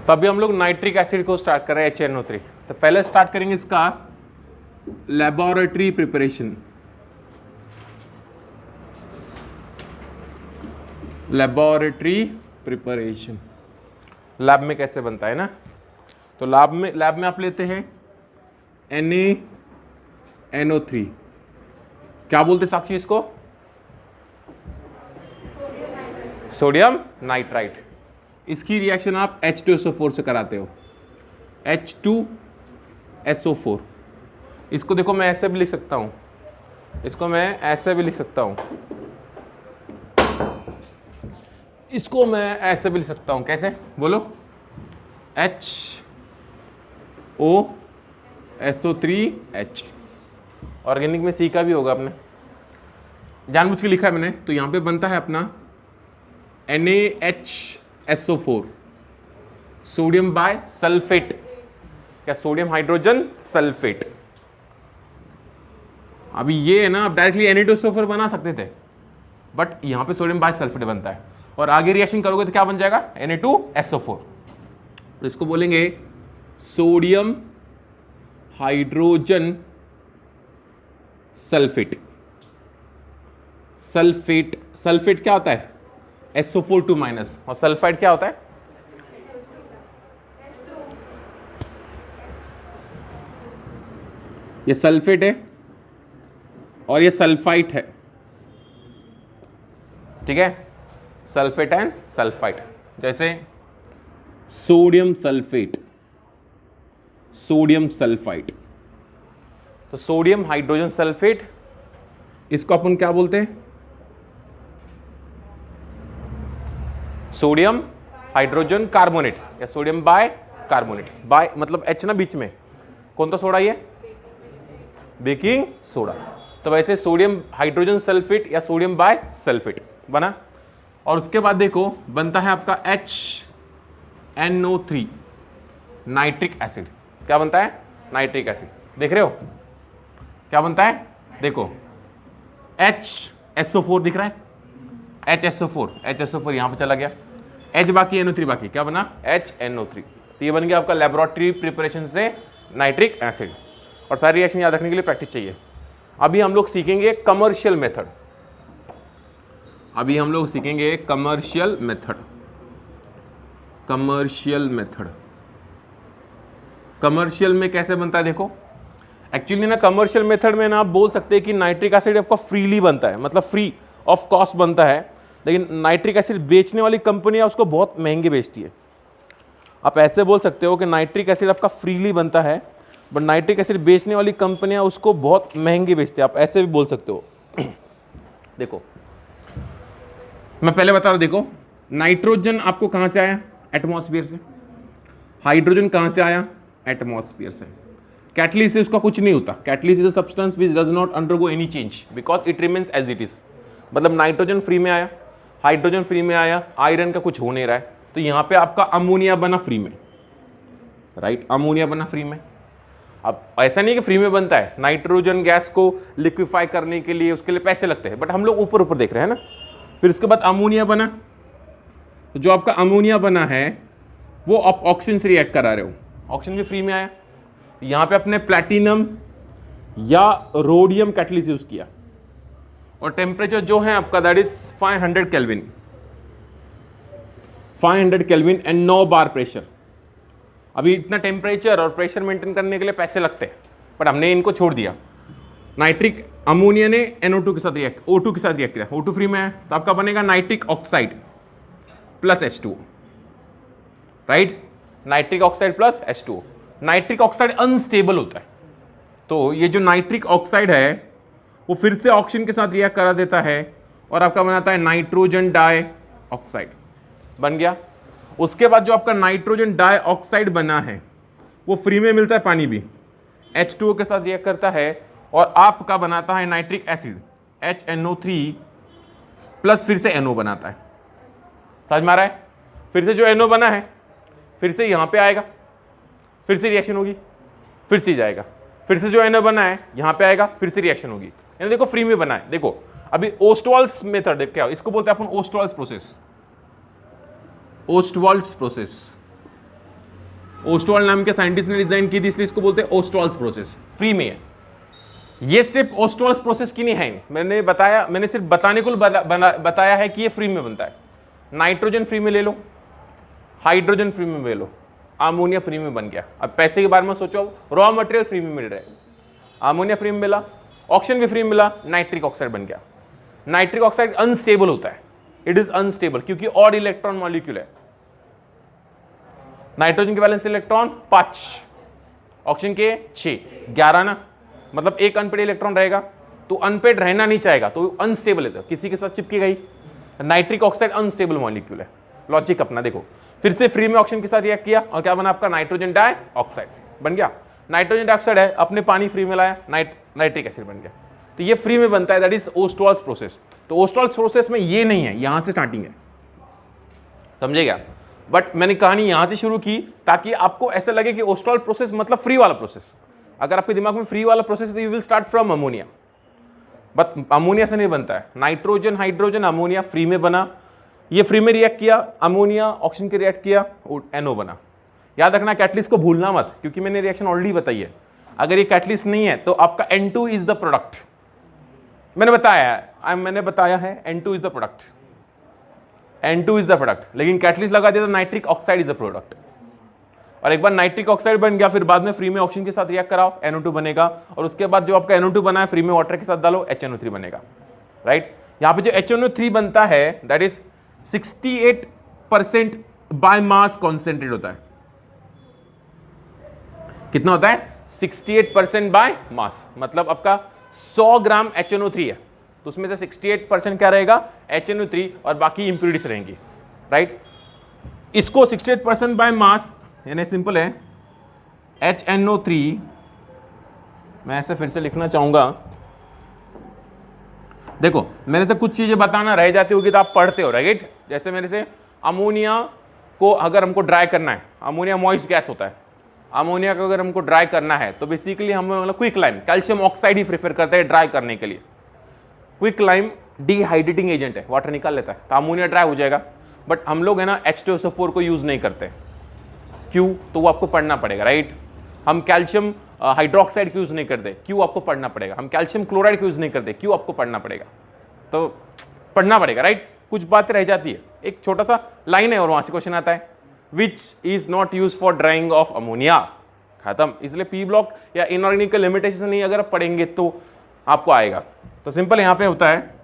तो अभी हम लोग नाइट्रिक एसिड को स्टार्ट कर रहे हैं HNO3। तो पहले स्टार्ट करेंगे इसका laboratory preparation. Laboratory preparation lab में कैसे बनता है ना। तो लैब में आप लेते हैं NaNO3, क्या बोलते साक्षी इसको? Sodium nitrite. इसकी रिएक्शन आप H2SO4 से कराते हो, H2SO4। इसको देखो मैं ऐसे भी लिख सकता हूं, इसको मैं ऐसे भी लिख सकता हूं, इसको मैं ऐसे भी लिख सकता हूं। कैसे बोलो? HOSO3H। ऑर्गेनिक में सीखा भी होगा आपने, जानबूझ के लिखा है मैंने। तो यहां पे बनता है अपना NaHSO4, सोडियम बाय सल्फेट या सोडियम हाइड्रोजन सल्फेट। अभी ये है ना, आप डायरेक्टली Na2SO4 बना सकते थे, बट यहां पे सोडियम बाय सल्फेट बनता है। और आगे रिएक्शन करोगे तो क्या बन जाएगा? Na2SO4। तो इसको बोलेंगे सोडियम हाइड्रोजन सल्फेट। सल्फेट क्या होता है? SO4 2-। और सल्फाइड क्या होता है? ये सल्फेट है और ये सल्फाइट है, ठीक है? Sulphate and sulphite. जैसे सोडियम सल्फेट, सोडियम सल्फाइट। तो सोडियम हाइड्रोजन सल्फेट, इसको अपन क्या बोलते हैं? सोडियम हाइड्रोजन कार्बोनेट या सोडियम बाय कार्बोनेट। बाय मतलब H ना बीच में, कौन सा सोडा? ये बेकिंग सोडा। तो वैसे सोडियम हाइड्रोजन सल्फेट या सोडियम बाय सल्फेट बना। और उसके बाद देखो बनता है आपका HNO3, नाइट्रिक एसिड। क्या बनता है? Nitric acid. देख रहे हो क्या बनता है? देखो HSO4 दिख रहा है, HSO4 यहां पे चला गया, H बाकी NO3 बाकी, क्या बना? HNO3। तो ये बन गया आपका लेबोरेटरी प्रिपरेशन से नाइट्रिक एसिड। और सारी रिएक्शन याद रखने के लिए प्रैक्टिस चाहिए। अभी हम लोग सीखेंगे कमर्शियल मेथड। अभी हम लोग सीखेंगे commercial method. Commercial method, commercial में कैसे बनता है देखो। एक्चुअली ना कमर्शियल मेथड में ना आप बोल सकते हैं कि नाइट्रिक एसिड आपका फ्रीली बनता है, मतलब फ्री ऑफ कॉस्ट बनता है। लेकिन नाइट्रिक एसिड बेचने वाली कंपनियां उसको बहुत महंगे बेचती है। आप ऐसे बोल सकते हो कि नाइट्रिक एसिड आपका फ्रीली बनता है, बट नाइट्रिक एसिड बेचने वाली कंपनियां उसको बहुत महंगे बेचती है। आप ऐसे भी बोल सकते हो। देखो मैं पहले बता रहा हूं, देखो नाइट्रोजन आपको कहां से आया? एटमॉस्फेयर से। हाइड्रोजन कहां से आया? एटमॉस्फेयर से। कैटलिसिस उसका कुछ नहीं होता। Catalysis is a substance which does not undergo any change because it remains as it is. मतलब नाइट्रोजन फ्री में आया, हाइड्रोजन फ्री में आया, आयरन का कुछ हो नहीं रहा है। तो यहां पे आपका अमोनिया बना फ्री में, राइट? अमोनिया बना फ्री में। अब ऐसा नहीं कि फ्री में बनता है, नाइट्रोजन गैस को लिक्विफाई करने के लिए उसके लिए पैसे लगते हैं, बट हम लोग ऊपर ऊपर देख रहे हैं ना। फिर उसके बाद अमोनिया बना। तो जो आपका अमोनिया बना है वो आप ऑक्सीजन से रिएक्ट करा रहे हो, ऑक्सीजन भी फ्री में आया। यहां पे अपने प्लैटिनम या रोडियम कैटलिसिस यूज किया और टेम्परेचर जो है आपका that is 500 kelvin, 500 kelvin and 9 bar pressure. अभी इतना टेम्परेचर और प्रेशर मेंटेन करने के लिए पैसे लगते हैं, बट हमने इनको छोड़ दिया। नाइट्रिक अमोनिया ने NO2 के साथ रिएक्ट, O2 के साथ रिएक्ट किया, O2 फ्री में है, तो आपका बनेगा nitric oxide plus H2O, right? Nitric oxide plus H2O। Nitric oxide unstable होता है, तो ये जो नाइट्रिक ऑक्साइड है वो फिर से ऑक्सीजन के साथ रिएक्ट करा देता है और आपका बनाता है नाइट्रोजन डाई ऑक्साइड। बन गया। उसके बाद जो आपका नाइट्रोजन डाई ऑक्साइड बना है वो फ्री में मिलता है, पानी भी H2O के साथ रिएक्ट करता है और आपका बनाता है नाइट्रिक एसिड HNO3 प्लस फिर से NO बनाता है। समझ में आ रहा है? फिर से जो NO बना है फिर से यहां पे आएगा, फिर से रिएक्शन होगी, फिर से जाएगा, फिर से जो NO बना है यहां पे आएगा, फिर से रिएक्शन होगी। यानी देखो फ्री में बना है। देखो अभी ओस्टवाल्ड्स मेथड क्या, इसको बोलते हैं अपन ओस्टवाल्ड्स प्रोसेस। ओस्टवाल्ड्स प्रोसेस ओस्टॉल नाम के साइंटिस्ट ने डिजाइन की थी, इसलिए इसको बोलते हैं ओस्टॉल्स प्रोसेस, फ्री में है। ये स्टेप ओस्टॉल्स प्रोसेस की नहीं है, मैंने बताया, मैंने सिर्फ बताने को बताया है कि ये फ्री में बनता है। नाइट्रोजन फ्री में ले लो, हाइड्रोजन फ्री में ले लो, अमोनिया फ्री में बन गया। अब पैसे के बारे में सोचो, रॉ मटेरियल फ्री में मिल रहा है, अमोनिया फ्री में मिला, ऑक्सीजन भी फ्री में मिला, नाइट्रिक ऑक्साइड बन गया। नाइट्रिक ऑक्साइड अनस्टेबल होता है, इट इज अनस्टेबल क्योंकि ऑड इलेक्ट्रॉन मॉलिक्यूल है। नाइट्रोजन के वैलेंस इलेक्ट्रॉन 5, ऑक्सीजन के 6, 11 ना, मतलब एक अनपेड इलेक्ट्रॉन रहेगा, तो अनपेड रहना नहीं चाहेगा, तो अनस्टेबल है, तो किसी के साथ चिपकी गई। नाइट्रिक ऑक्साइड अनस्टेबल मॉलिक्यूल है। लॉजिक अपना देखो, फिर से फ्री में ऑक्सीजन के साथ रिएक्ट किया और क्या बना आपका, नाइट्रोजन डाइऑक्साइड बन गया। नाइट्रोजन डाइऑक्साइड है, अपने पानी फ्री में लाया, नाइट्रिक एसिड बन गया। तो ये फ्री में बनता है, दैट इज ओस्टॉल्स प्रोसेस। तो ओस्टॉल्स प्रोसेस में ये नहीं है, यहां से स्टार्टिंग है, समझेगा। बट मैंने कहानी यहां से शुरू की ताकि आपको ऐसा लगे कि ओस्टॉल प्रोसेस मतलब फ्री वाला प्रोसेस। अगर आपके दिमाग में फ्री वाला प्रोसेस है तो you will start from ammonia, but ammonia से नहीं बनता है। नाइट्रोजन हाइड्रोजन अमोनिया फ्री में बना, ये फ्री में रिएक्ट किया, अमोनिया ऑक्सीजन के रिएक्ट किया, NO बना। याद रखना कैटलिस्ट को भूलना मत, क्योंकि मैंने रिएक्शन ऑलरेडी बताई है। अगर ये कैटलिस्ट नहीं है तो आपका N2 इज द प्रोडक्ट, मैंने बताया है N2 is the product, N2 is the product. लेकिन कैटलिस्ट लगा दिया तो nitric oxide is the product, और एक बार नाइट्रिक ऑक्साइड बन गया, फिर बाद में फ्री में ऑक्सीजन के साथ रिएक्ट कराओ, NO2 बनेगा, और उसके बाद जो आपका NO2 बना है फ्री में वाटर के साथ डालो, HNO3 बनेगा, राइट। यहां पे जो HNO3 बनता है that is 68% by mass concentrate होता है। कितना होता है, 68% बाय मास, मतलब आपका 100 ग्राम HNO3 है, तो उसमें से 68% क्या रहेगा, HNO3, और बाकी इंप्यूरिटीज रहेंगी, राइट। इसको 68% बाय मास, यानी सिंपल है HNO3, मैं ऐसे फिर से लिखना चाहूंगा। देखो मेरे से कुछ चीजें बताना रह जाती होगी तो आप पढ़ते हो, राइट। जैसे मेरे से अमोनिया को अगर हमको ड्राई करना है, अमोनिया मॉइस्ट गैस होता है, अमोनिया को अगर हमको ड्राई करना है तो बेसिकली हम मतलब क्विक लाइम कैल्शियम ऑक्साइड ही प्रेफर करते हैं ड्राई करने के लिए। क्विक लाइम डिहाइड्रेटिंग एजेंट है, वाटर निकाल लेता है, तो अमोनिया ड्राई हो जाएगा। बट हम लोग है ना H2SO4 को यूज नहीं करते, क्यों, तो वो आपको पढ़ना पड़ेगा, राइट। हम कैल्शियम हाइड्रोक्साइड को यूज नहीं करते, क्यों, आपको पढ़ना पड़ेगा। हम कैल्शियम क्लोराइड को यूज नहीं करते, क्यों, आपको पढ़ना पड़ेगा। तो पढ़ना पड़ेगा, राइट। कुछ बातें रह जाती है, एक छोटा सा लाइन है और वहां से क्वेश्चन आता है, which is not use for drying of ammonia, खत्म। इसलिए पी ब्लॉक या इनऑर्गेनिक लिमिटेशन नहीं अगर पढ़ेंगे तो आपको आएगा। तो सिंपल यहां पे होता है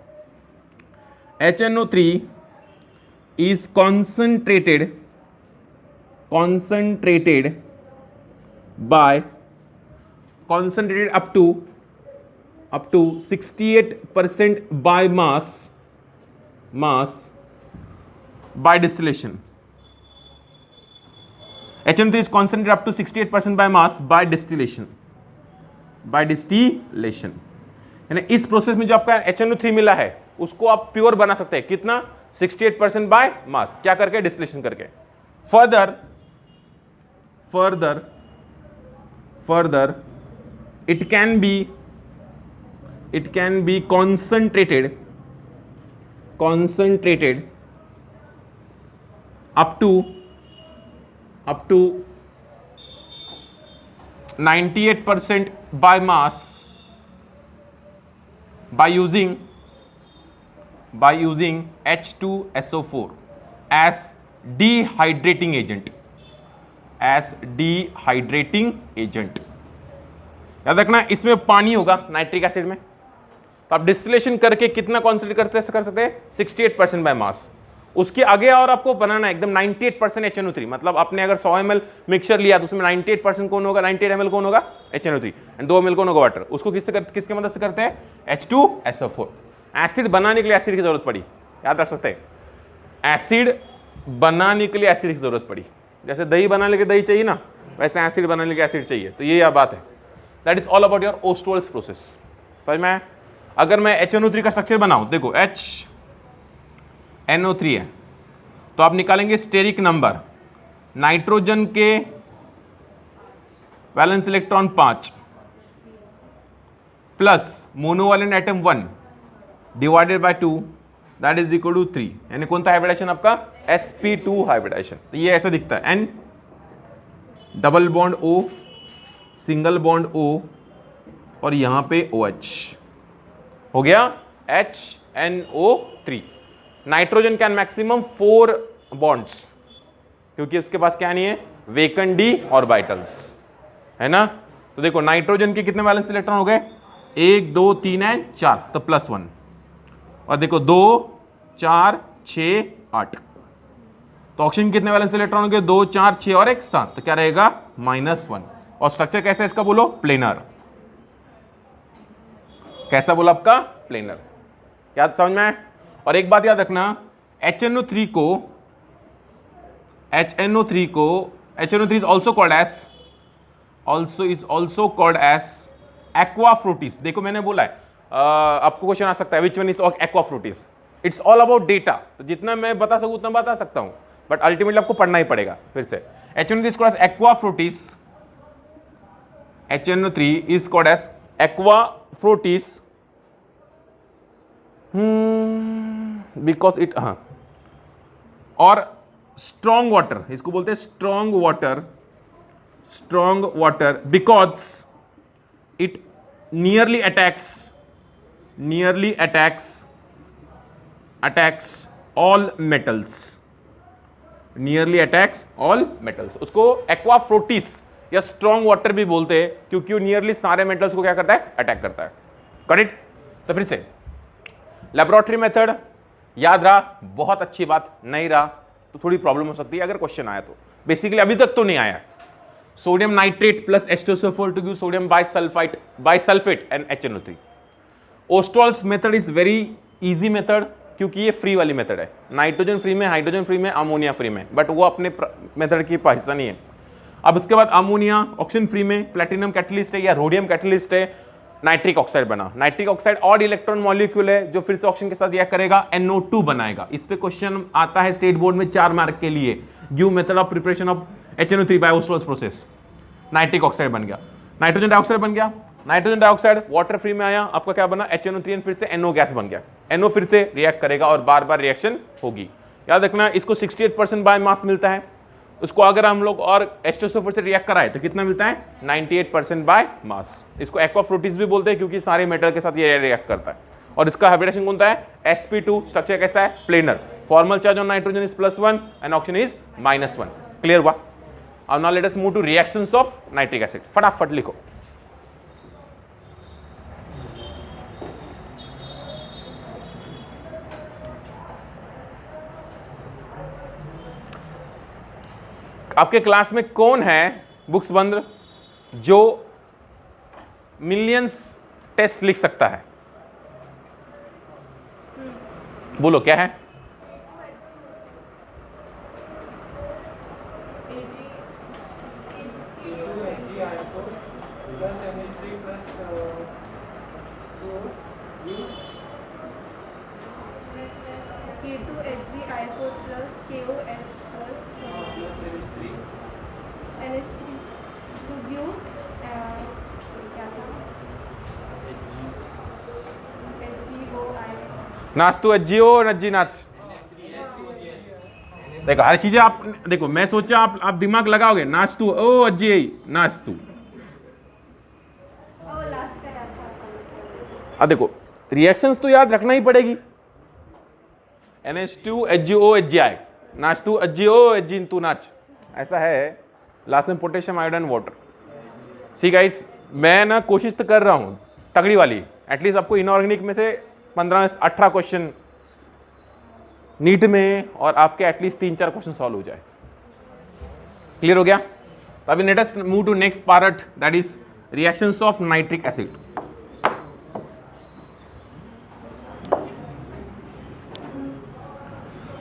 HNO3 is concentrated up to 68% by mass by distillation. HNO3 is concentrated up to 68% by mass by distillation. यानी इस प्रोसेस में जो आपका HNO3 मिला है उसको आप प्योर बना सकते हैं, कितना, 68% बाय मास, क्या करके, डिस्टिलेशन करके। further it can be concentrated up to 98% by mass by using H2SO4 as dehydrating agent. याद रखना इसमें पानी होगा नाइट्रिक एसिड में, तो आप डिस्टिलेशन करके कितना कॉन्सेंट्रेट कर सकते हैं, 68% बाय मास। उसके आगे और आपको बनाना है एकदम 98% HNO3, मतलब आपने अगर 100 ml मिक्सचर लिया तो उसमें 98% कौन होगा, 98 ml कौन होगा, HNO3, एंड 2 ml कौन होगा, वाटर। उसको किसके मदद से करते हैं, H2SO4। एसिड बनाने के लिए एसिड की जरूरत पड़ी, याद रख सकते हैं, एसिड बनाने के लिए एसिड की जरूरत पड़ी। जैसे दही बनाने के दही चाहिए ना, वैसे एसिड बनाने के एसिड चाहिए। तो ये बात है, that is all about your Ostwald's process, समझ में। अगर मैं HNO3 का स्ट्रक्चर बनाऊं, देखो HNO3 है, तो आप निकालेंगे स्टेरिक नंबर, नाइट्रोजन के valence electron 5 plus monovalent atom 1 divided by 2, that is equal to 3। यानी कौन सा हाइब्रिडाइजेशन आपका, sp2 हाइब्रिडाइजेशन। तो ये ऐसा दिखता है, double bond O, single bond O और यहां पे OH हो गया HNO3। Nitrogen can maximum 4 bonds, क्योंकि उसके पास क्या नहीं है, वेकेंट डी ऑर्बिटल्स, है ना। तो देखो नाइट्रोजन के कितने वैलेंस इलेक्ट्रॉन हो गए, 1 2 3 है 4, तो +1। और देखो 2 4 6 8, तो ऑक्सीजन कितने वैलेंस इलेक्ट्रॉन हो गए, 2 4 6 और 1 7, तो क्या रहेगा -1। और स्ट्रक्चर कैसा है इसका बोलो, प्लेनर। कैसा बोला आपका, प्लेनर। याद समझ में आए। और एक बात याद रखना, HNO3 is also called as aqua fruitis। देखो मैंने बोला है, आपको क्वेश्चन आ सकता है which one is aqua fruitis। It's all about data, तो जितना मैं बता सकूं उतना बता सकता हूं, बट अल्टीमेटली आपको पढ़ना ही पड़ेगा। फिर से HNO3 is called as aqua fruitis, HNO3 is called as aqua fruitis because it, हाँ, और स्ट्रॉन्ग वाटर, इसको बोलते हैं strong water because it nearly attacks all metals, उसको एक्वा फ्रूटिस या स्ट्रॉन्ग वाटर भी बोलते हैं, क्योंकि वो नियरली सारे मेटल्स को क्या करता है, अटैक करता है। करेक्ट। तो फिर से लेबोरेटरी मेथड याद रहा, बहुत अच्छी बात, नहीं रहा तो थोड़ी प्रॉब्लम हो सकती है अगर क्वेश्चन आया तो। बेसिकली अभी तक तो नहीं आया। Sodium nitrate plus H2SO4 to give sodium bisulphate and HNO3। Ostwald's method is very easy method, क्योंकि ये फ्री वाली मेथड है, नाइट्रोजन फ्री में, हाइड्रोजन फ्री में, अमोनिया फ्री में, बट वो अपने मेथड की हिस्सा नहीं है। अब उसके बाद अमोनिया ऑक्सीजन फ्री में, प्लेटिनम कैटलिस्ट है या रोडियम कैटलिस्ट है, नाइट्रिक ऑक्साइड बना। Nitric oxide odd electron molecule है जो फिर से ऑक्सीजन के साथ रिएक्ट करेगा, NO2 बनाएगा। इस पे क्वेश्चन आता है स्टेट बोर्ड में 4 मार्क के लिए, give method of preparation of HNO3 by Ostwald's process. Nitric oxide बन गया, नाइट्रोजन डाइऑक्साइड बन गया, नाइट्रोजन डाइऑक्साइड वाटर फ्री में आया, आपका क्या बना, HNO3 फिर से NO गैस बन गया। NO फिर से रिएक्ट करेगा और बार बार रिएक्शन होगी। याद रखना इसको 68% बाय मास मिलता है, उसको अगर हम लोग और H2SO4 से रिएक्ट कराए तो कितना मिलता है, 98% बाय मास। इसको एक्वा फ्रूटिस भी बोलते हैं क्योंकि सारे मेटल के साथ ये रिएक्ट करता है। और इसका हैबिटेशन कौन सा है, sp2। स्ट्रक्चर कैसा है, planar. Formal charge on nitrogen is +1 and oxygen is -1। Clear हुआ। अब now let us move two reactions of nitric acid. फटाफट लिखो। आपके क्लास में कौन है, बुक्स बंद, जो मिलियंस टेस्ट लिख सकता है? बोलो क्या है? नाच तू HgO नज्जी नाच। देखो हर चीजें आप देखो, मैं सोचा आप दिमाग लगाओगे, नाच तू ओ HgA नाच तू। अब देखो रिएक्शंस तो याद रखना ही पड़ेगी, NH2 HgO HgI, नाच तू HgO HgIn तू नाच, ऐसा है। लास्ट में potassium iodine water. See guys, मैं ना कोशिश तो कर रहा हूँ तगड़ी वाली, एटलीस्ट आपको इनऑर्गेनिक में से 15-18 क्वेश्चन नीट में और आपके एटलीस्ट 3-4 क्वेश्चन सॉल्व हो जाए। क्लियर हो गया। तो अभी let us move to next part, that is reactions of nitric acid.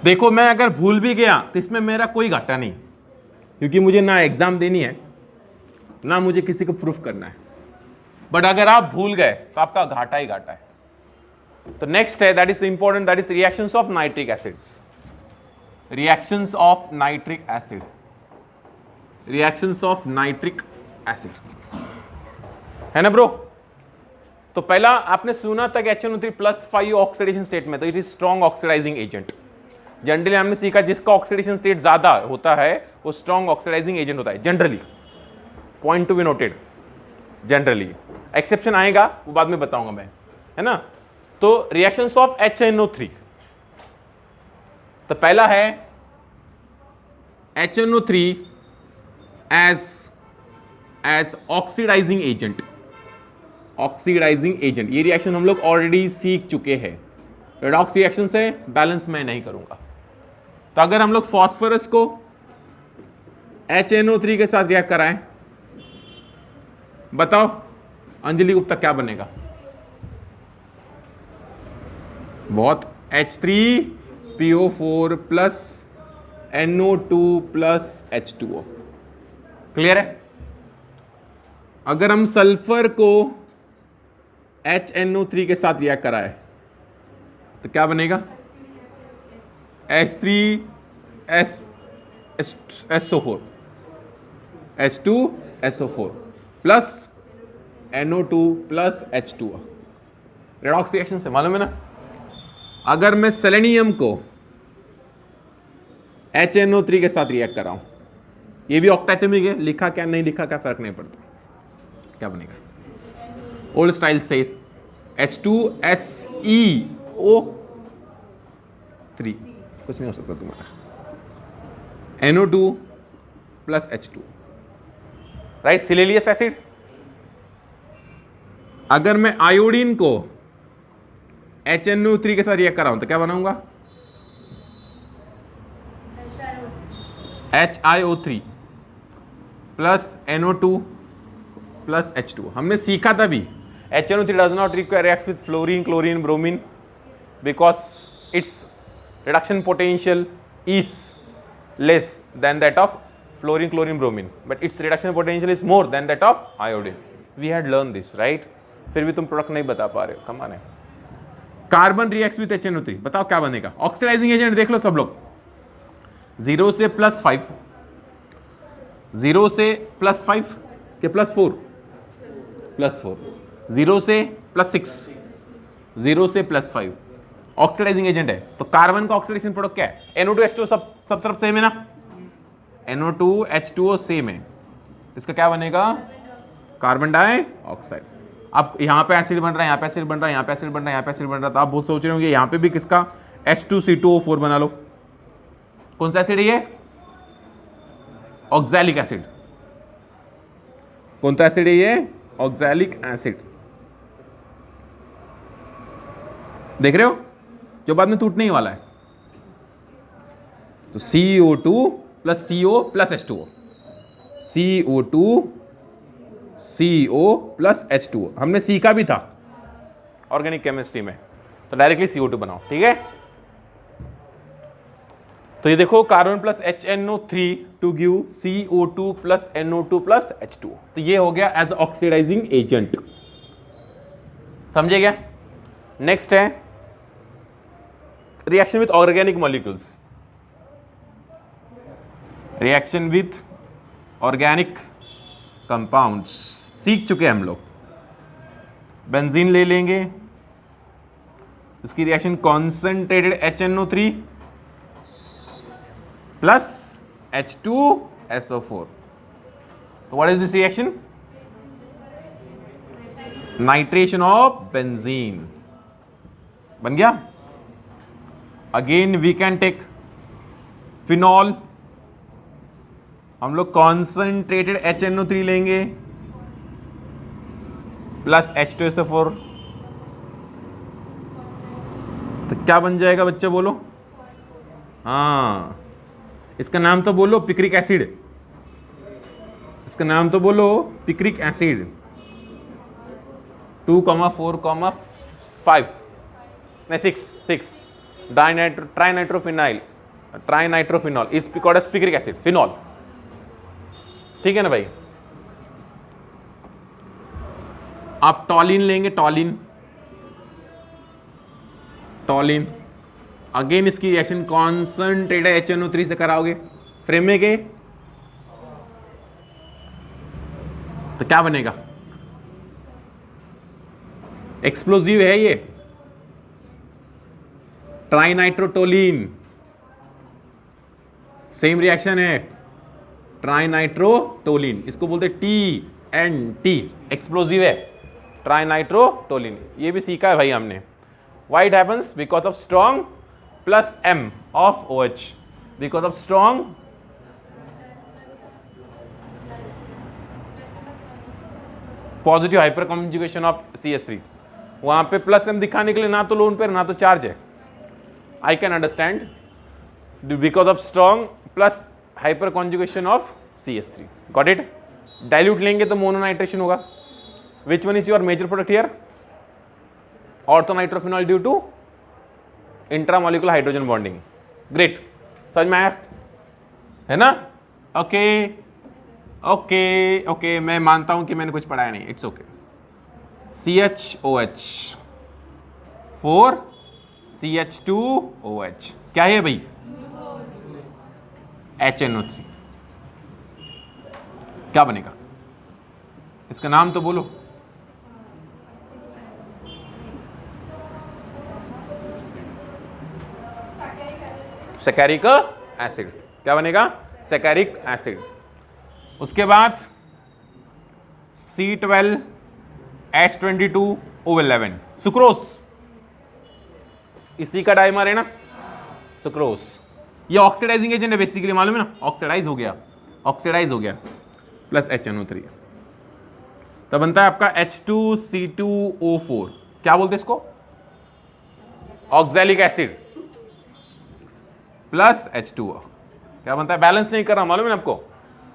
देखो मैं अगर भूल भी गया तो इसमें मेरा कोई घाटा नहीं, क्योंकि मुझे ना एग्जाम देनी है ना मुझे किसी को प्रूफ करना है। बट अगर आप भूल गए तो आपका घाटा ही घाटा है। तो नेक्स्ट है, that is important, that is reactions of nitric acids. Reactions of nitric acid, reactions of nitric acid, है ना ब्रो। तो पहला आपने सुना था कि HNO3+5 ऑक्सीडेशन स्टेट में, तो it is strong oxidising agent. Generally हमने सीखा जिसका ऑक्सीडेशन स्टेट ज्यादा होता है वो स्ट्रॉन्ग ऑक्सीडाइजिंग एजेंट होता है generally. Point to be noted. Generally exception आएगा, वो बाद में बताऊंगा मैं, है ना। तो रिएक्शंस ऑफ HNO3, तो पहला है HNO3 as oxidising agent. Oxidising agent, ये रिएक्शन हम लोग ऑलरेडी सीख चुके हैं। रेडॉक्स रिएक्शन से बैलेंस मैं नहीं करूंगा। तो अगर हम लोग फास्फोरस को HNO3 के साथ रिएक्ट कराएं, बताओ अंजलि गुप्ता क्या बनेगा? बहुत, H3PO4 plus NO2 plus H2O। Clear है? अगर हम सल्फर को HNO3 के साथ रिएक्ट कराए तो क्या बनेगा? H3SO4 H2SO4 plus NO2 plus H2O। Redox reaction से मालूम है ना। अगर मैं सेलेनियम को HNO3 के साथ रिएक्ट कराऊं, ये भी ऑक्टेटोमिक है, लिखा क्या नहीं लिखा क्या फर्क नहीं पड़ता, क्या बनेगा? ओल्ड स्टाइल से H2SeO3, कुछ नहीं हो सकता तुम्हारा, NO2 plus H2, right, सिलेलियस acid. अगर मैं आयोडीन को HNO3 के साथ रिएक्ट कराऊं तो क्या बनाऊंगा? HiO3 plus NO2 plus H2। हमने सीखा था भी, HNO3 does not react with fluorine, chlorine, bromine because its reduction potential is less than that of fluorine, chlorine, bromine, but its reduction potential is more than that of iodine. We had learned this, right? फिर भी तुम product नहीं बता पा रहे हो, कमाल है। कार्बन रिएक्ट्स विद HNO3, बताओ क्या बनेगा? ऑक्सीडाइजिंग एजेंट देख लो सब लोग, 0 से +5, 0 से +5 के +4, +4, 0 से +6, 0 से +5, ऑक्सीडाइजिंग एजेंट है। तो कार्बन का ऑक्सीडेशन प्रोडक्ट क्या है? NO2 H2O सब तरफ सेम है ना, NO2 H2O सेम है, इसका क्या बनेगा? Carbon dioxide. अब यहाँ पे एसिड बन रहा है, यहाँ पे एसिड बन रहा है, यहाँ पे एसिड बन रहा है, यहाँ पे एसिड बन रहा है, तो आप बहुत सोच रहे होंगे यहाँ पे भी किसका? H2C2O4 बना लो। कौन सा एसिड है ये? Oxalic acid. कौन सा एसिड है ये? Oxalic acid. देख रहे हो, जो बाद में टूटने ही वाला है। तो CO2 plus CO plus H2O, CO2 CO plus H2O हमने सीखा भी था ऑर्गेनिक केमिस्ट्री में। तो डायरेक्टली CO2 बनाओ, ठीक है। तो ये देखो, carbon plus HNO3 to give CO2 plus NO2 plus H2O। तो ये हो गया एज ऑक्सीडाइजिंग एजेंट, समझे क्या? नेक्स्ट है reaction with organic molecules. Reaction with organic compounds सीख चुके हम लोग। बेंजीन ले लेंगे, इसकी reaction concentrated HNO3 plus H2SO4। तो what is this reaction? Nitration of benzene बन गया। Again we can take phenol, हम लोग कॉन्सेंट्रेटेड HNO3 लेंगे प्लस H2SO4, तो क्या बन जाएगा बच्चे बोलो? हाँ, इसका नाम तो बोलो पिक्रिक एसिड, इसका नाम तो बोलो पिक्रिक एसिड। 2,4,5 नहीं 6 trinitrophenol is called as picric acid, phenol, ठीक है ना भाई। आप टॉलिन लेंगे, टॉलिन अगेन इसकी रिएक्शन कॉन्सेंट्रेटेड HNO3 से कराओगे फ्रेम में के, तो क्या बनेगा? एक्सप्लोजिव है ये, ट्राइनाइट्रोटोलिन, सेम रिएक्शन है, ट्राइनाइट्रोटोलिन, इसको बोलते TNT, एक्सप्लोजिव है ट्राइनाइट्रोटोलिन, ये भी सीखा है भाई हमने। Why it happens? Because of strong plus M of OH, because of strong positive hyper conjugation of CH3, वहां पे प्लस M दिखाने के लिए ना तो लोन पेयर ना तो चार्ज है। I can understand, because of strong plus hyper conjugation of CH3, got it. Dilute लेंगे तो मोनोनाइट्रेशन होगा। Which one is your major product here? Orthonitrophenol due to intramolecular hydrogen bonding. Great, समझ में आया है ना? ओके ओके ओके, मैं मानता हूं कि मैंने कुछ पढ़ाया नहीं, इट्स ओके। CHOH 4 CH2OH, क्या है भाई? HNO3, क्या बनेगा? इसका नाम तो बोलो। सैकरिक एसिड, क्या बनेगा? सैकरिक एसिड। उसके बाद C12H22O11, सुक्रोस, इसी का डाइमर है ना सुक्रोस। ये ऑक्सीडाइजिंग एजेंट है बेसिकली, मालूम है ना? ऑक्सीडाइज हो गया प्लस HNO3, तो बनता है आपका H2C2O4, क्या बोलते हैं इसको? ऑक्सैलिक एसिड प्लस H2O, क्या बनता है? बैलेंस नहीं कर रहा, मालूम है ना आपको?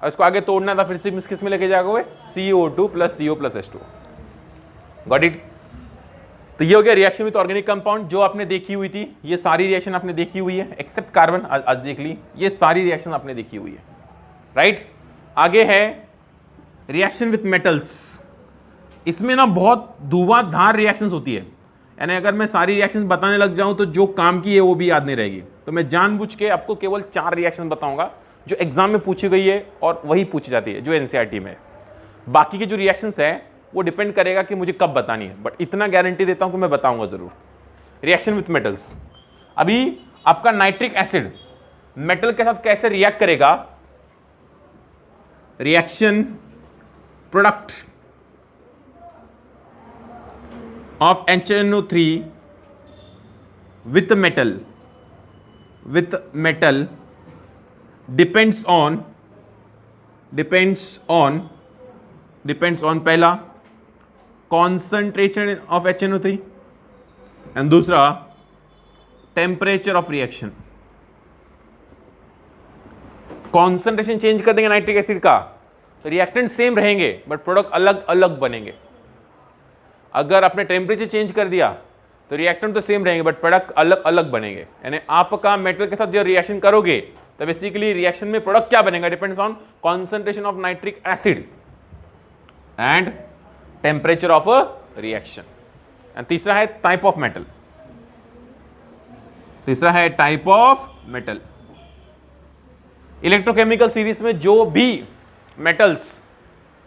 और इसको आगे तोड़ना था, फिर से किस में लेके जाओगे? CO2 plus CO plus H2O, got it. तो ये हो गया रिएक्शन विद ऑर्गेनिक कंपाउंड, जो आपने देखी हुई थी। ये सारी रिएक्शन आपने देखी हुई है एक्सेप्ट कार्बन, आज देख ली। ये सारी रिएक्शन आपने देखी हुई है, राइट। आगे है रिएक्शन विथ मेटल्स। इसमें ना बहुत धुआंधार रिएक्शंस होती है, यानी अगर मैं सारी रिएक्शंस बताने लग जाऊं तो जो काम की है वो भी याद नहीं रहेगी। तो मैं जानबूझ के आपको केवल 4 रिएक्शन बताऊंगा जो एग्जाम में पूछी गई है और वही पूछी जाती है जो NCERT में। बाकी के जो रिएक्शंस है वो डिपेंड करेगा कि मुझे कब बतानी है, बट इतना गारंटी देता हूं कि मैं बताऊंगा जरूर। रिएक्शन विथ मेटल्स, अभी आपका नाइट्रिक एसिड मेटल के साथ कैसे रिएक्ट करेगा? Reaction product of HNO3 with metal depends on पहला concentration of HNO3 एंड दूसरा temperature of reaction. Concentration change कर देंगे नाइट्रिक एसिड का तो रिएक्टेंट सेम रहेंगे बट प्रोडक्ट अलग अलग बनेंगे। अगर आपने टेम्परेचर चेंज कर दिया तो रिएक्टेंट तो सेम रहेंगे बट प्रोडक्ट अलग अलग बनेंगे। यानी आपका मेटल के साथ जो रिएक्शन करोगे तो बेसिकली रिएक्शन में प्रोडक्ट क्या बनेगा? Depends on concentration of nitric acid and temperature of reaction. And तीसरा है type of metal. Electrochemical series में जो भी मेटल्स